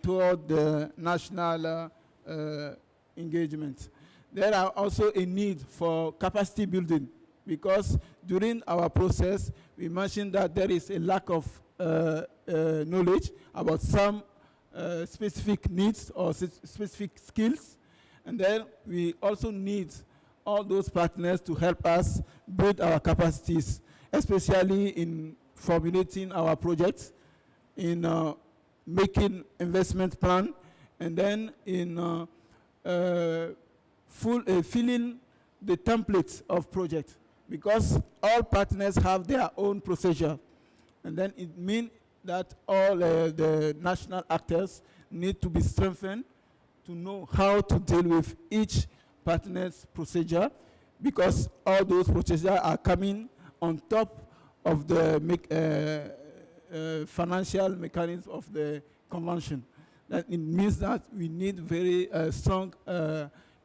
toward the national engagement. There are also a need for capacity building, because during our process, we mentioned that there is a lack of knowledge about some specific needs or specific skills. And then we also need all those partners to help us build our capacities, especially in formulating our projects, in making investment plan, and then in filling the templates of projects, because all partners have their own procedure. And then it means that all the national actors need to be strengthened to know how to deal with each partner's procedure, because all those procedures are coming on top of the financial mechanism of the convention. That it means that we need very strong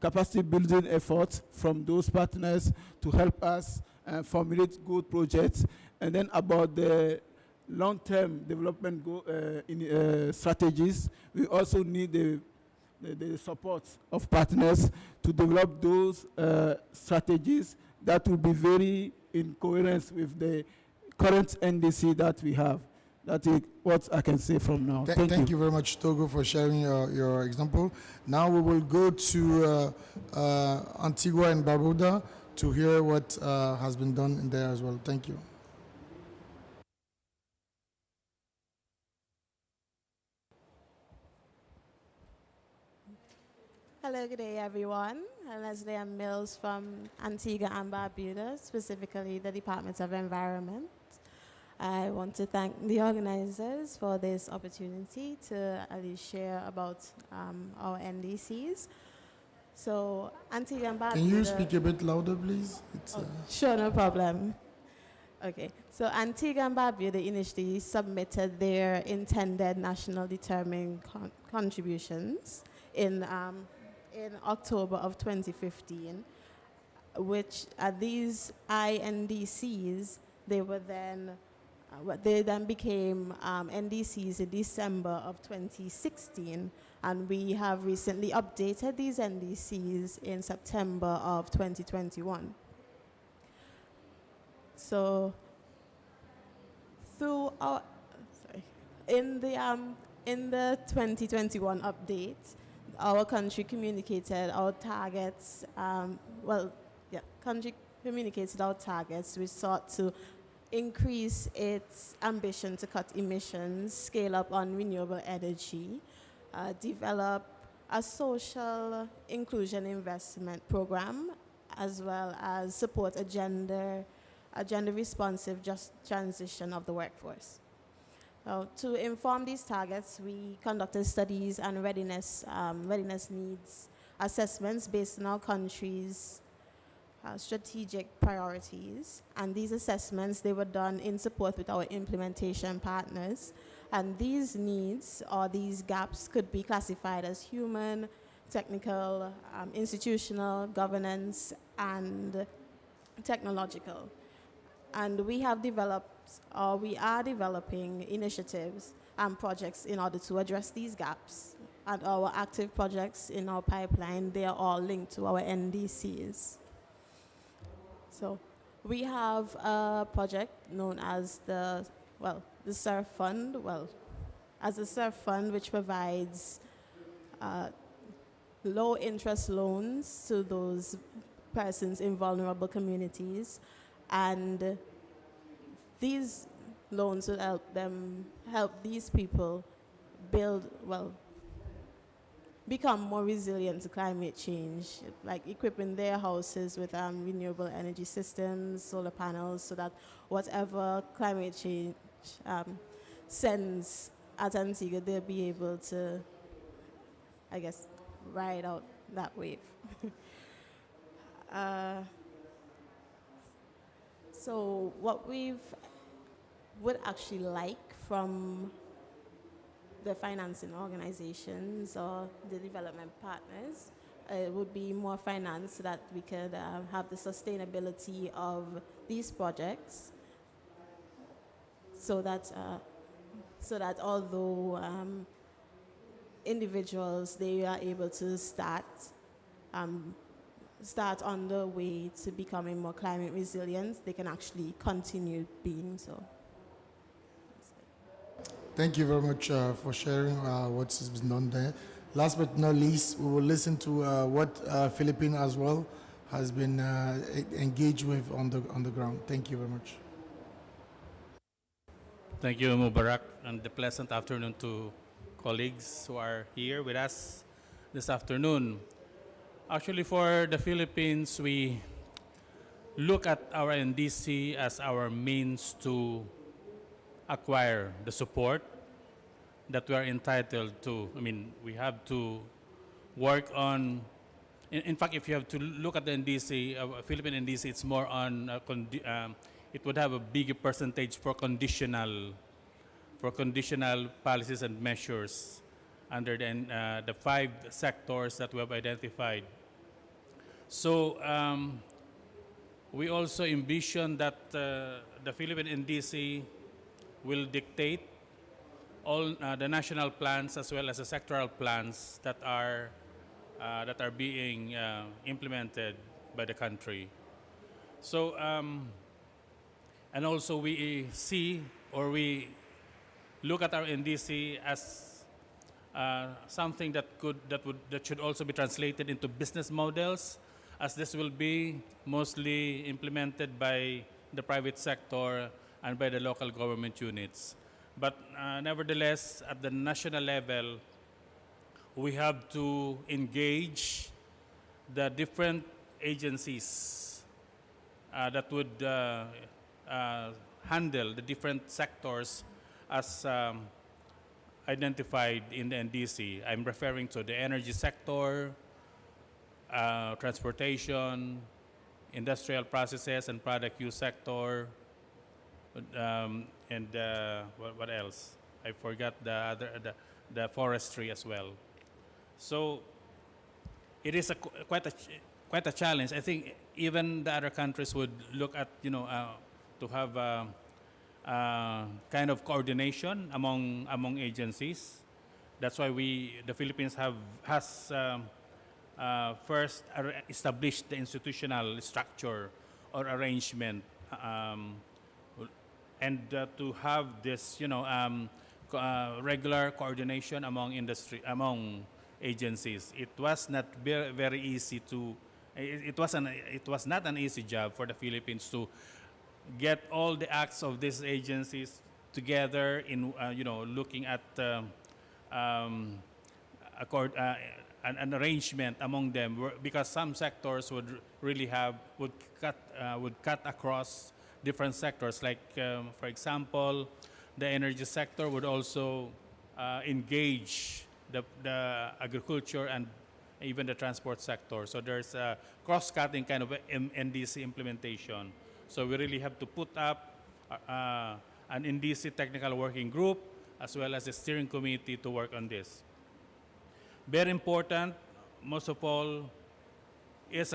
capacity building efforts from those partners to help us formulate good projects. And then about the long-term development strategies, we also need the support of partners to develop those strategies that will be very in coherence with the current NDC that we have. That is what I can say from now. Thank you very much, Togo, for sharing your example. Now we will go to Antigua and Barbuda to hear what has been done in there as well. Thank you. Hello, good day, everyone. I'm Leslie M. Mills from Antigua and Barbuda, specifically the Department of Environment. I want to thank the organizers for this opportunity to at least share about our NDCs. So, Antigua and Barbuda... Can you speak a bit louder, please? Sure, no problem. Okay, so Antigua and Barbuda initially submitted their intended national determined contributions in October of 2015, which these INDCs, they then became NDCs in December of 2016, and we have recently updated these NDCs in September of 2021. So, through our, in the 2021 update, our country communicated our targets. Country communicated our targets. We sought to increase its ambition to cut emissions, scale up on renewable energy, develop a social inclusion investment program, as well as support a gender responsive just transition of the workforce. To inform these targets, we conducted studies and readiness needs assessments based on our country's strategic priorities. And these assessments, they were done in support with our implementation partners. And these needs or these gaps could be classified as human, technical, institutional, governance, and technological. And we have developed, or we are developing initiatives and projects in order to address these gaps. And our active projects in our pipeline, they are all linked to our NDCs. So we have a project known as the SURF Fund, which provides low interest loans to those persons in vulnerable communities. And these loans will help these people become more resilient to climate change, like equipping their houses with renewable energy systems, solar panels, so that whatever climate change sends at Antigua, they'll be able to, I guess, ride out that wave. So what would actually like from the financing organizations or the development partners would be more finance so that we could have the sustainability of these projects, so that although individuals, they are able to start on the way to becoming more climate resilient, they can actually continue being so. Thank you very much for sharing what has been done there. Last but not least, we will listen to what Philippines as well has been engaged with on the ground. Thank you very much. Thank you, Mubarak, and a pleasant afternoon to colleagues who are here with us this afternoon. Actually, for the Philippines, we look at our NDC as our means to acquire the support that we are entitled to. I mean, we have to work on, in fact, if you have to look at the NDC, Philippine NDC, it's more on, it would have a bigger percentage for conditional policies and measures under the 5 sectors that we have identified. So we also envision that the Philippine NDC will dictate all the national plans as well as the sectoral plans that are being implemented by the country. So and also we see, or we look at our NDC as something that should also be translated into business models as this will be mostly implemented by the private sector and by the local government units. But nevertheless, at the national level, we have to engage the different agencies that would handle the different sectors as identified in the NDC. I'm referring to the energy sector, transportation, industrial processes and product use sector, and what else? I forgot the forestry as well. So it is quite a challenge. I think even the other countries would look at to have kind of coordination among agencies. That's why the Philippines has first established the institutional structure or arrangement, and to have this regular coordination among agencies. It was not very easy to. It was not an easy job for the Philippines to get all the acts of these agencies together in looking at an arrangement among them, because some sectors would cut across different sectors. Like for example, the energy sector would also engage the agriculture and even the transport sector. So there's a cross-cutting kind of NDC implementation. So we really have to put up an NDC technical working group as well as a steering committee to work on this. Very important, most of all, is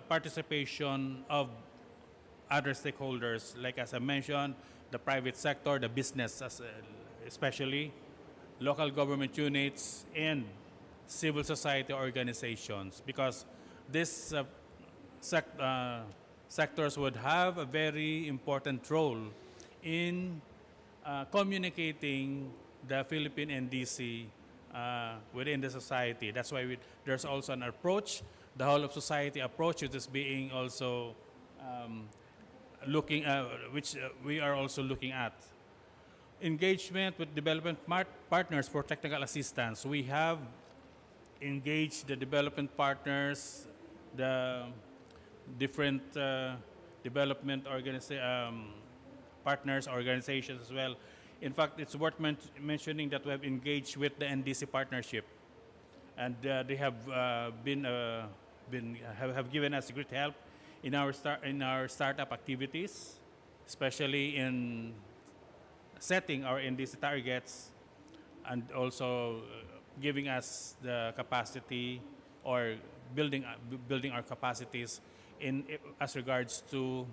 participation of other stakeholders, like as I mentioned, the private sector, the business especially, local government units, and civil society organizations, because these sectors would have a very important role in communicating the Philippine NDC within the society. That's why there's also an approach, the whole of society approach, which is being also which we are also looking at. Engagement with development partners for technical assistance. We have engaged the development partners, the different development partners, organizations as well. In fact, it's worth mentioning that we have engaged with the NDC partnership, and they have have given us great help in our startup activities, especially in setting our NDC targets, and also giving us the capacity or building our capacities as regards to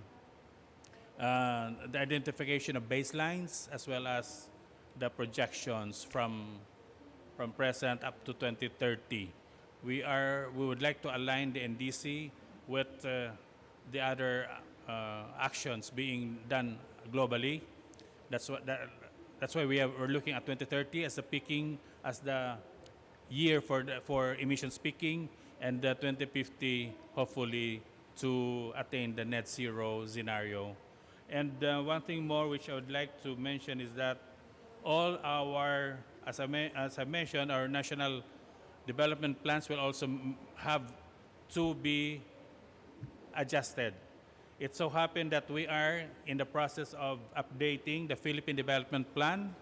the identification of baselines as well as the projections from present up to 2030. We would like to align the NDC with the other actions being done globally. That's why we're looking at 2030 as the year for emissions peaking, and 2050 hopefully to attain the net zero scenario. And one thing more which I would like to mention is that all our, as I mentioned, our national development plans will also have to be adjusted. It so happened that we are in the process of updating the Philippine Development Plan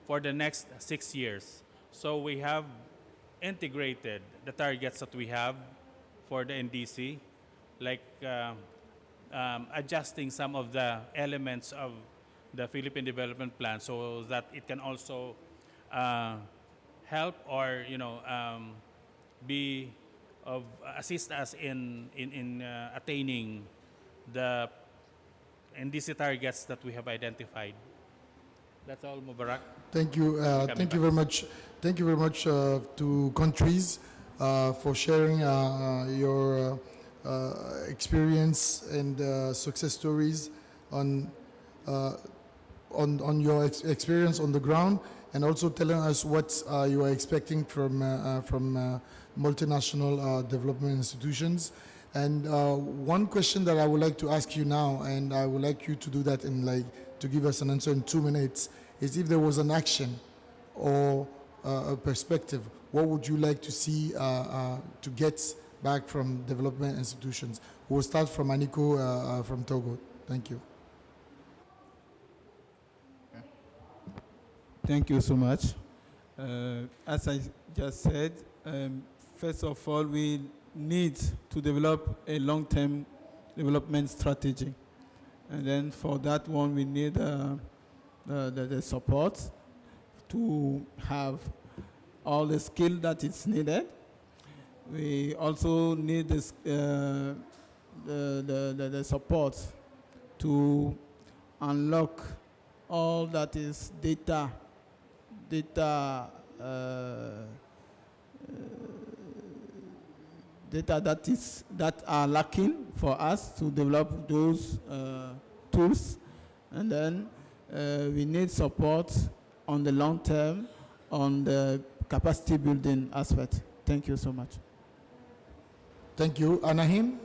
for the next 6 years. So we have integrated the targets that we have for the NDC, like adjusting some of the elements of the Philippine Development Plan so that it can also help or assist us in attaining the NDC targets that we have identified. That's all, Mubarak. Thank you. Thank you very much. Thank you very much to countries for sharing your experience and success stories on your experience on the ground, and also telling us what you are expecting from multinational development institutions. And one question that I would like to ask you now, and I would like you to do that to give us an answer in 2 minutes, is if there was an action or a perspective, what would you like to see to get back from development institutions? We'll start from Aniko from Togo. Thank you. Thank you so much. As I just said, first of all, we need to develop a long-term development strategy. And then for that one, we need the support to have all the skill that is needed. We also need this, the support to unlock all that is data that are lacking for us to develop those tools. And then we need support on the long term on the capacity building aspect. Thank you so much. Thank you. Anahim?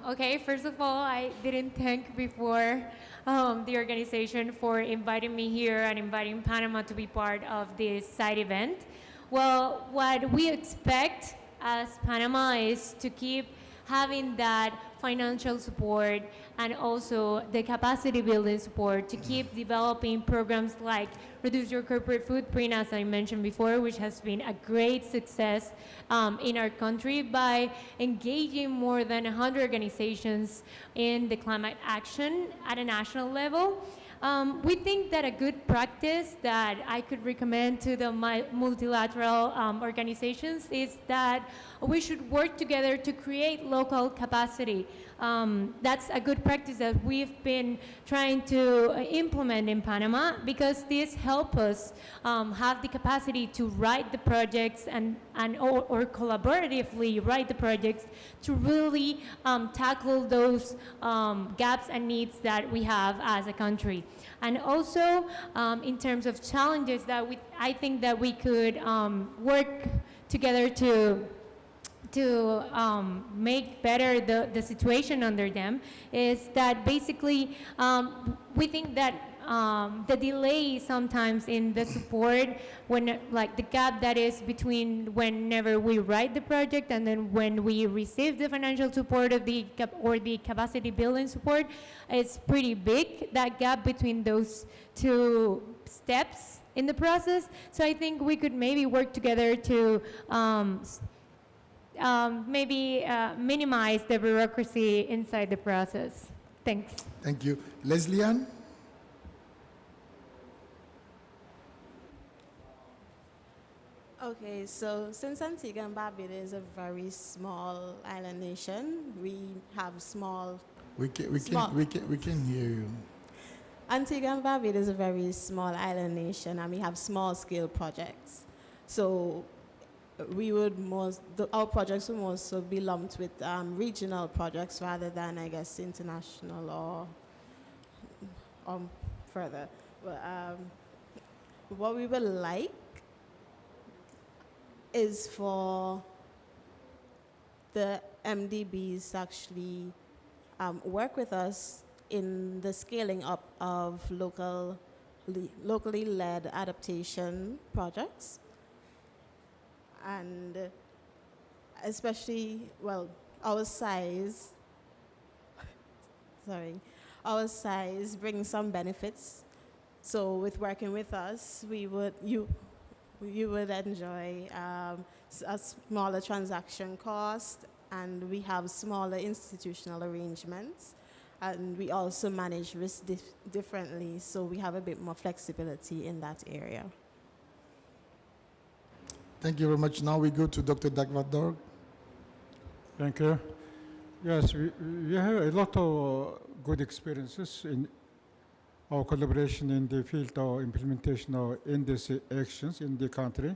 Okay, first of all, I didn't thank before the organization for inviting me here and inviting Panama to be part of this side event. Well, what we expect as Panama is to keep having that financial support and also the capacity building support to keep developing programs like Reduce Your Corporate Footprint, as I mentioned before, which has been a great success in our country by engaging more than 100 organizations in the climate action at a national level. We think that a good practice that I could recommend to the multilateral organizations is that we should work together to create local capacity. That's a good practice that we've been trying to implement in Panama, because this helps us have the capacity to write the projects or collaboratively write the projects to really tackle those gaps and needs that we have as a country. And also in terms of challenges that I think that we could work together to make better the situation under them, is that basically we think that the delay sometimes in the support, when like the gap that is between whenever we write the project and then when we receive the financial support of the capacity building support, it's pretty big, that gap between those two steps in the process. So I think we could maybe work together to minimize the bureaucracy inside the process. Thanks. Thank you. Leslie Ann? Okay, so since Antigua and Barbuda is a very small island nation, we have small. We can hear you. Antigua and Barbuda is a very small island nation, and we have small scale projects. So our projects would also be lumped with regional projects rather than, I guess, international or further. But what we would like is for the MDBs to actually work with us in the scaling up of locally led adaptation projects. And especially, well, our size brings some benefits. So with working with us, you would enjoy a smaller transaction cost, and we have smaller institutional arrangements, and we also manage risk differently, so we have a bit more flexibility in that area. Thank you very much. Now we go to Dr. Dagvador. Thank you. Yes, we have a lot of good experiences in our collaboration in the field of implementation of NDC actions in the country.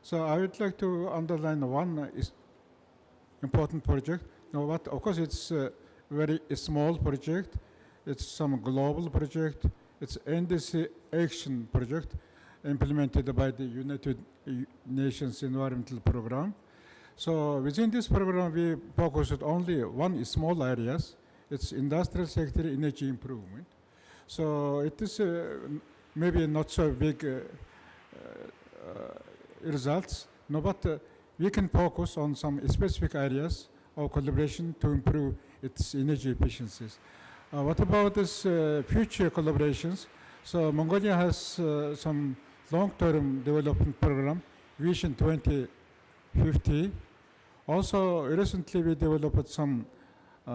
So I would like to underline one important project. Of course, it's a very small project. It's some global project. It's NDC action project implemented by the United Nations Environmental Program. So within this program, we focused only one small areas. It's industrial sector energy improvement. So it is maybe not so big results, no, but we can focus on some specific areas of collaboration to improve its energy efficiencies. What about this future collaborations? So Mongolia has some long-term development program, Vision 2050. Also, recently we developed some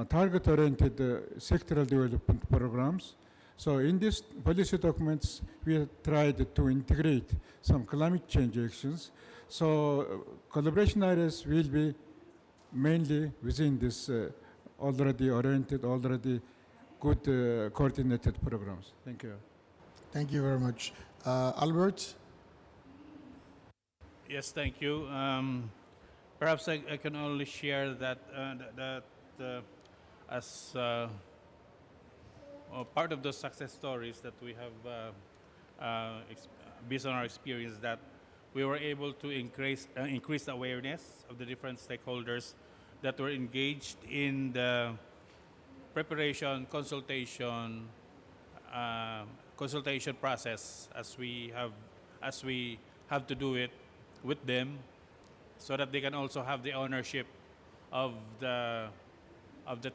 target-oriented sectoral development programs. So in these policy documents, we tried to integrate some climate change actions. So collaboration areas will be mainly within this already oriented, already good coordinated programs. Thank you. Thank you very much. Albert? Yes, thank you. Perhaps I can only share that as part of the success stories that we have based on our experience, that we were able to increase the awareness of the different stakeholders that were engaged in the preparation, consultation process, as we have to do it with them, so that they can also have the ownership of the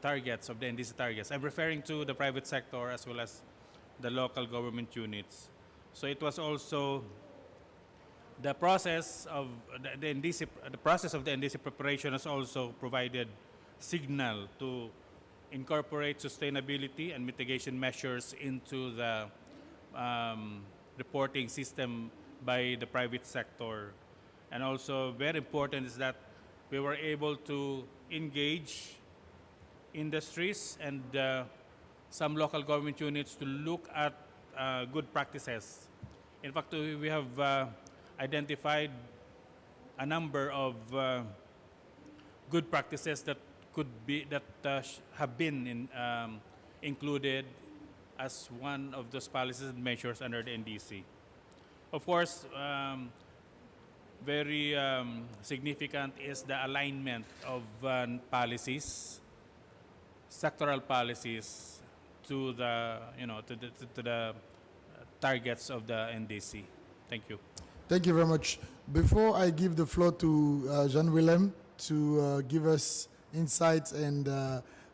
targets, of the NDC targets. I'm referring to the private sector as well as the local government units. So it was also the process of the NDC, the process of the NDC preparation has also provided signal to incorporate sustainability and mitigation measures into the reporting system by the private sector. And also very important is that we were able to engage industries and some local government units to look at good practices. In fact, we have identified a number of good practices that have been included as one of those policies and measures under the NDC. Of course, very significant is the alignment of policies, sectoral policies, to the to the targets of the NDC. Thank you. Thank you very much. Before I give the floor to Jean-Willem to give us insights and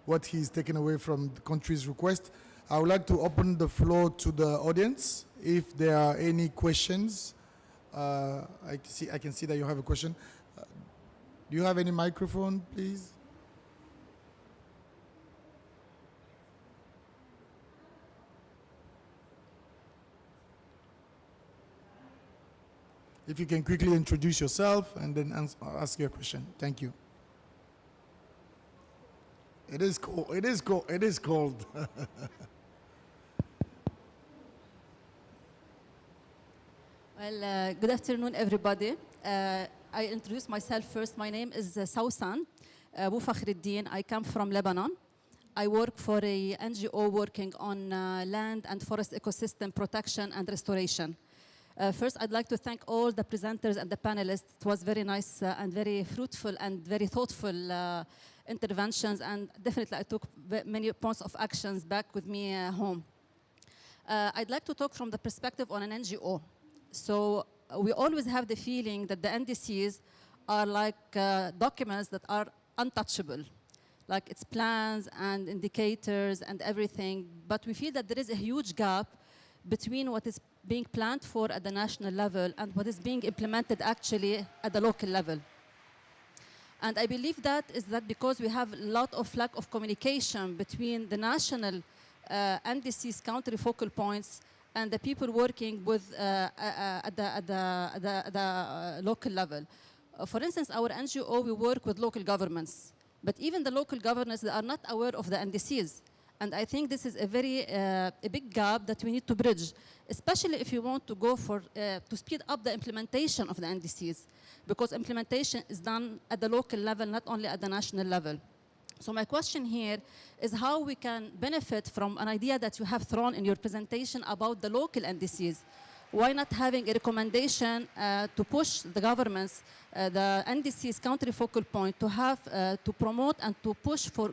what he's taken away from the country's request, I would like to open the floor to the audience. If there are any questions, I can see that you have a question. Do you have any microphone, please? If you can quickly introduce yourself and then ask your question. Thank you. It is cold. It is cold. It is cold. Well, good afternoon, everybody. I introduce myself first. My name is Sausan Abu Fakhruddin. I come from Lebanon. I work for a NGO working on land and forest ecosystem protection and restoration. First, I'd like to thank all the presenters and the panelists. It was very nice and very fruitful and very thoughtful interventions, and definitely I took many points of actions back with me home. I'd like to talk from the perspective on an NGO. So we always have the feeling that the NDCs are like documents that are untouchable, like its plans and indicators and everything, but we feel that there is a huge gap between what is being planned for at the national level and what is being implemented actually at the local level. And I believe that is that because we have a lot of lack of communication between the national NDC's country focal points and the people working with at the local level. For instance, our NGO, we work with local governments, but even the local governments, they are not aware of the NDCs. And I think this is a very a big gap that we need to bridge, especially if you want to go for to speed up the implementation of the NDCs, because implementation is done at the local level, not only at the national level. So my question here is how we can benefit from an idea that you have thrown in your presentation about the local NDCs. why not having a recommendation to push the governments, the NDC's country focal point, to have to promote and to push for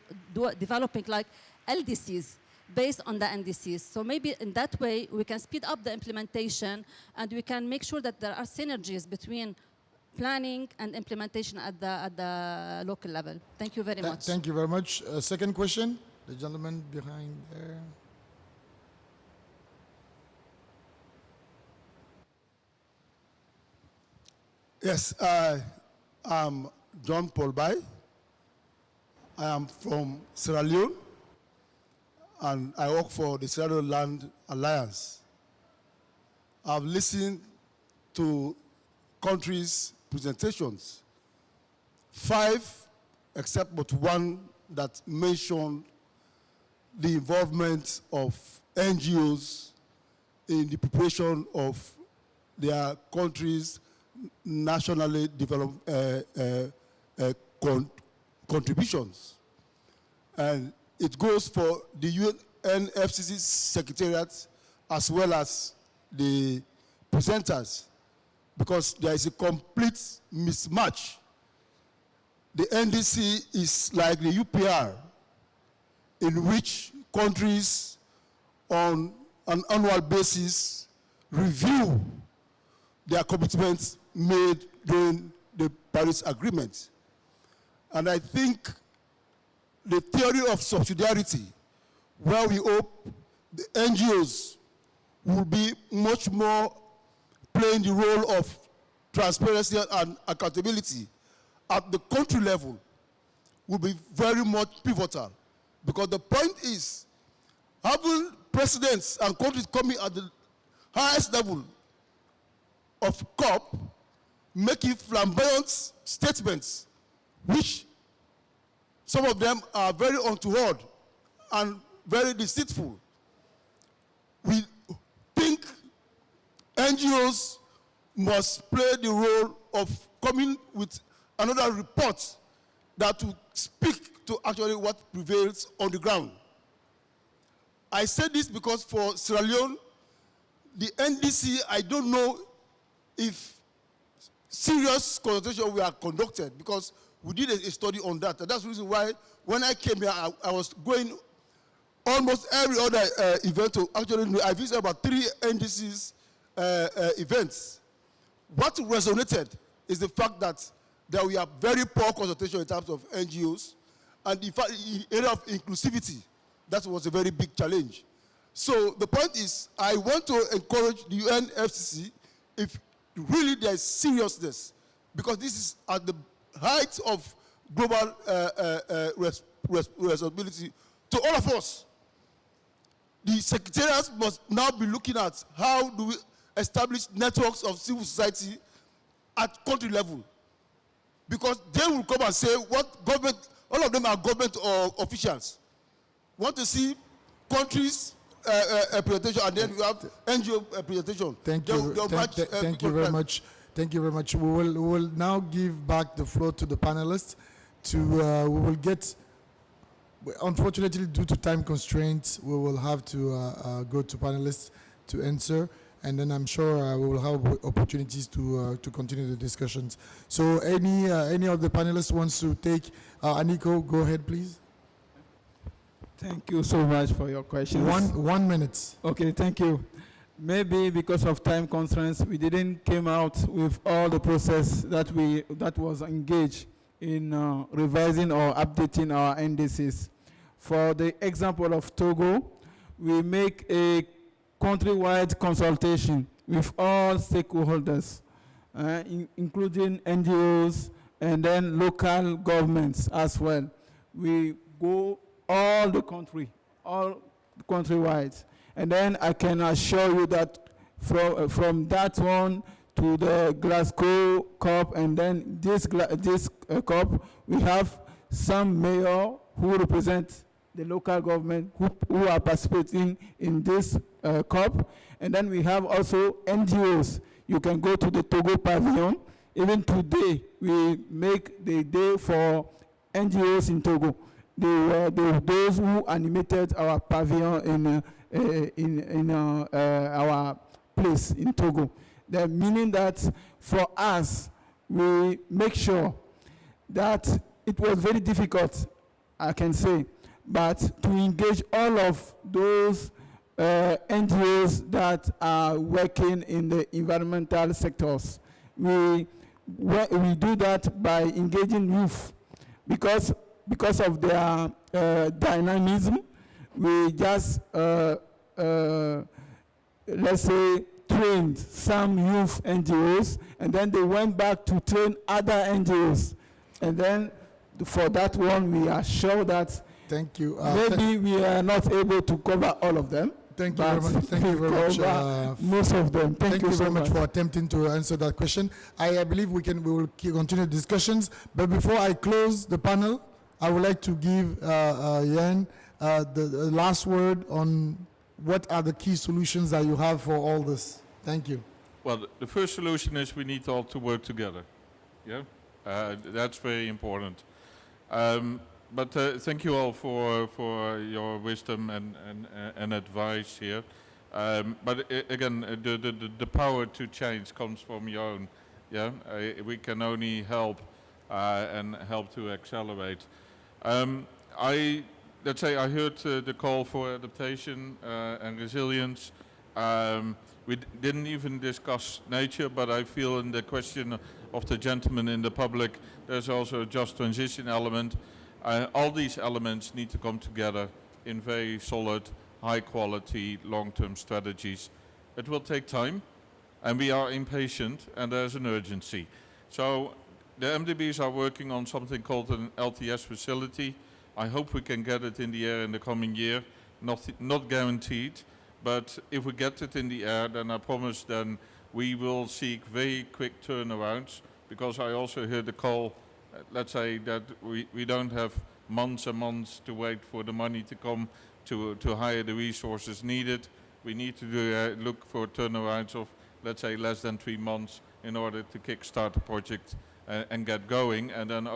developing like LDCs based on the NDCs. So maybe in that way we can speed up the implementation and we can make sure that there are synergies between planning and implementation at the local level. Thank you very much. Thank you very much. Second question, the gentleman behind there. Yes, I'm John Paul Bai. I am from Sierra Leone, and I work for the Sierra Leone Land Alliance. I've listened to countries' presentations, 5, except but one that mentioned the involvement of NGOs in the preparation of their countries' nationally developed contributions. And it goes for the UNFCCC secretariat as well as the presenters, because there is a complete mismatch. The NDC is like the UPR, in which countries on an annual basis review their commitments made during the Paris Agreement. And I think the theory of subsidiarity, where we hope the NGOs will be much more playing the role of transparency and accountability at the country level, will be very much pivotal. Because the point is, having presidents and countries coming at the highest level of COP, making flamboyant statements, which some of them are very untoward and very deceitful. We think NGOs must play the role of coming with another report that will speak to actually what prevails on the ground. I say this because for Sierra Leone, the NDC, I don't know if serious consultation were conducted, because we did a study on that. And that's the reason why when I came here, I was going almost every other event to actually, I visited about 3 NDC's events. What resonated is the fact that there were very poor consultation in terms of NGOs, and in fact, in the area of inclusivity, that was a very big challenge. So the point is, I want to encourage the UNFCCC, if really there is seriousness, because this is at the height of global responsibility to all of us. The secretariat must now be looking at how do we establish networks of civil society at country level, because they will come and say what government, all of them are government officials, want to see countries presentation, and then we have NGO presentation. Thank you very much. Thank you very much. We will now give back the floor to the panelists. We will get, unfortunately, due to time constraints, we will have to go to panelists to answer, and then I'm sure we will have opportunities to continue the discussions. So any of the panelists wants to take, Aniko, go ahead, please. Thank you so much for your questions. 1 minute. Okay, thank you. Maybe because of time constraints, we didn't came out with all the process that was engaged in revising or updating our NDCs. For the example of Togo, we make a countrywide consultation with all stakeholders, including NGOs and then local governments as well. We go all the country, all countrywide. And then I can assure you that from that one to the Glasgow COP, and then this COP, we have some mayor who represent the local government who are participating in this COP. And then we have also NGOs. You can go to the Togo pavilion. Even today, we make the day for NGOs in Togo. They were those who animated our pavilion in our place in Togo. That meaning that for us, we make sure that it was very difficult, I can say, but to engage all of those NGOs that are working in the environmental sectors. We do that by engaging youth because of their dynamism. We just, let's say, trained some youth NGOs, and then they went back to train other NGOs. And then for that one, we are sure that thank you. Maybe we are not able to cover all of them. Thank you very much. Thank you very much. Most of them. Thank you very so much for attempting to answer that question. I believe we will continue discussions. But before I close the panel, I would like to give Yan the last word on what are the key solutions that you have for all this. Thank you. Well, the first solution is we need all to work together. Yeah, that's very important. But thank you all for your wisdom and advice here. But again, the power to change comes from your own. Yeah, we can only help and help to accelerate. Let's say I heard the call for adaptation and resilience. We didn't even discuss nature, but I feel in the question of the gentleman in the public, there's also a just transition element. All these elements need to come together in very solid, high-quality, long-term strategies. It will take time, and we are impatient, and there's an urgency. So the MDBs are working on something called an LTS facility. I hope we can get it in the air in the coming year. Not guaranteed, but if we get it in the air, then I promise then we will seek very quick turnarounds, because I also heard the call, let's say that we don't have months and months to wait for the money to come to hire the resources needed. We need to look for turnarounds of, let's say, less than 3 months in order to kickstart the project and get going. And then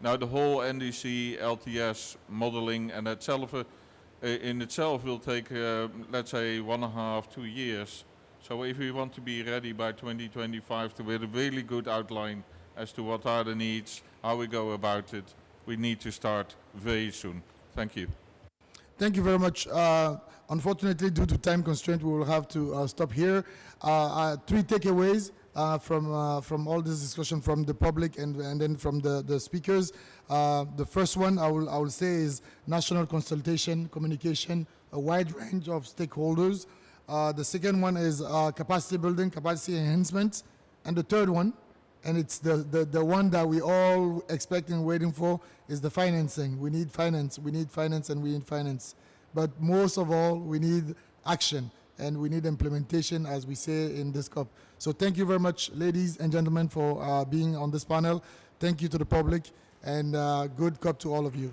now the whole NDC, LTS modeling and itself in itself will take, let's say, 1.5 to 2 years. So if we want to be ready by 2025 with a really good outline as to what are the needs, how we go about it, we need to start very soon. Thank you. Thank you very much. Unfortunately, due to time constraint, we will have to stop here. 3 takeaways from all this discussion from the public and then from the speakers. The first one I will say is national consultation, communication, a wide range of stakeholders. The second one is capacity building, capacity enhancement. And the third one, and it's the one that we all expect and waiting for, is the financing. We need finance, and we need finance. But most of all, we need action, and we need implementation, as we say in this COP. So thank you very much, ladies and gentlemen, for being on this panel. Thank you to the public, and good COP to all of you.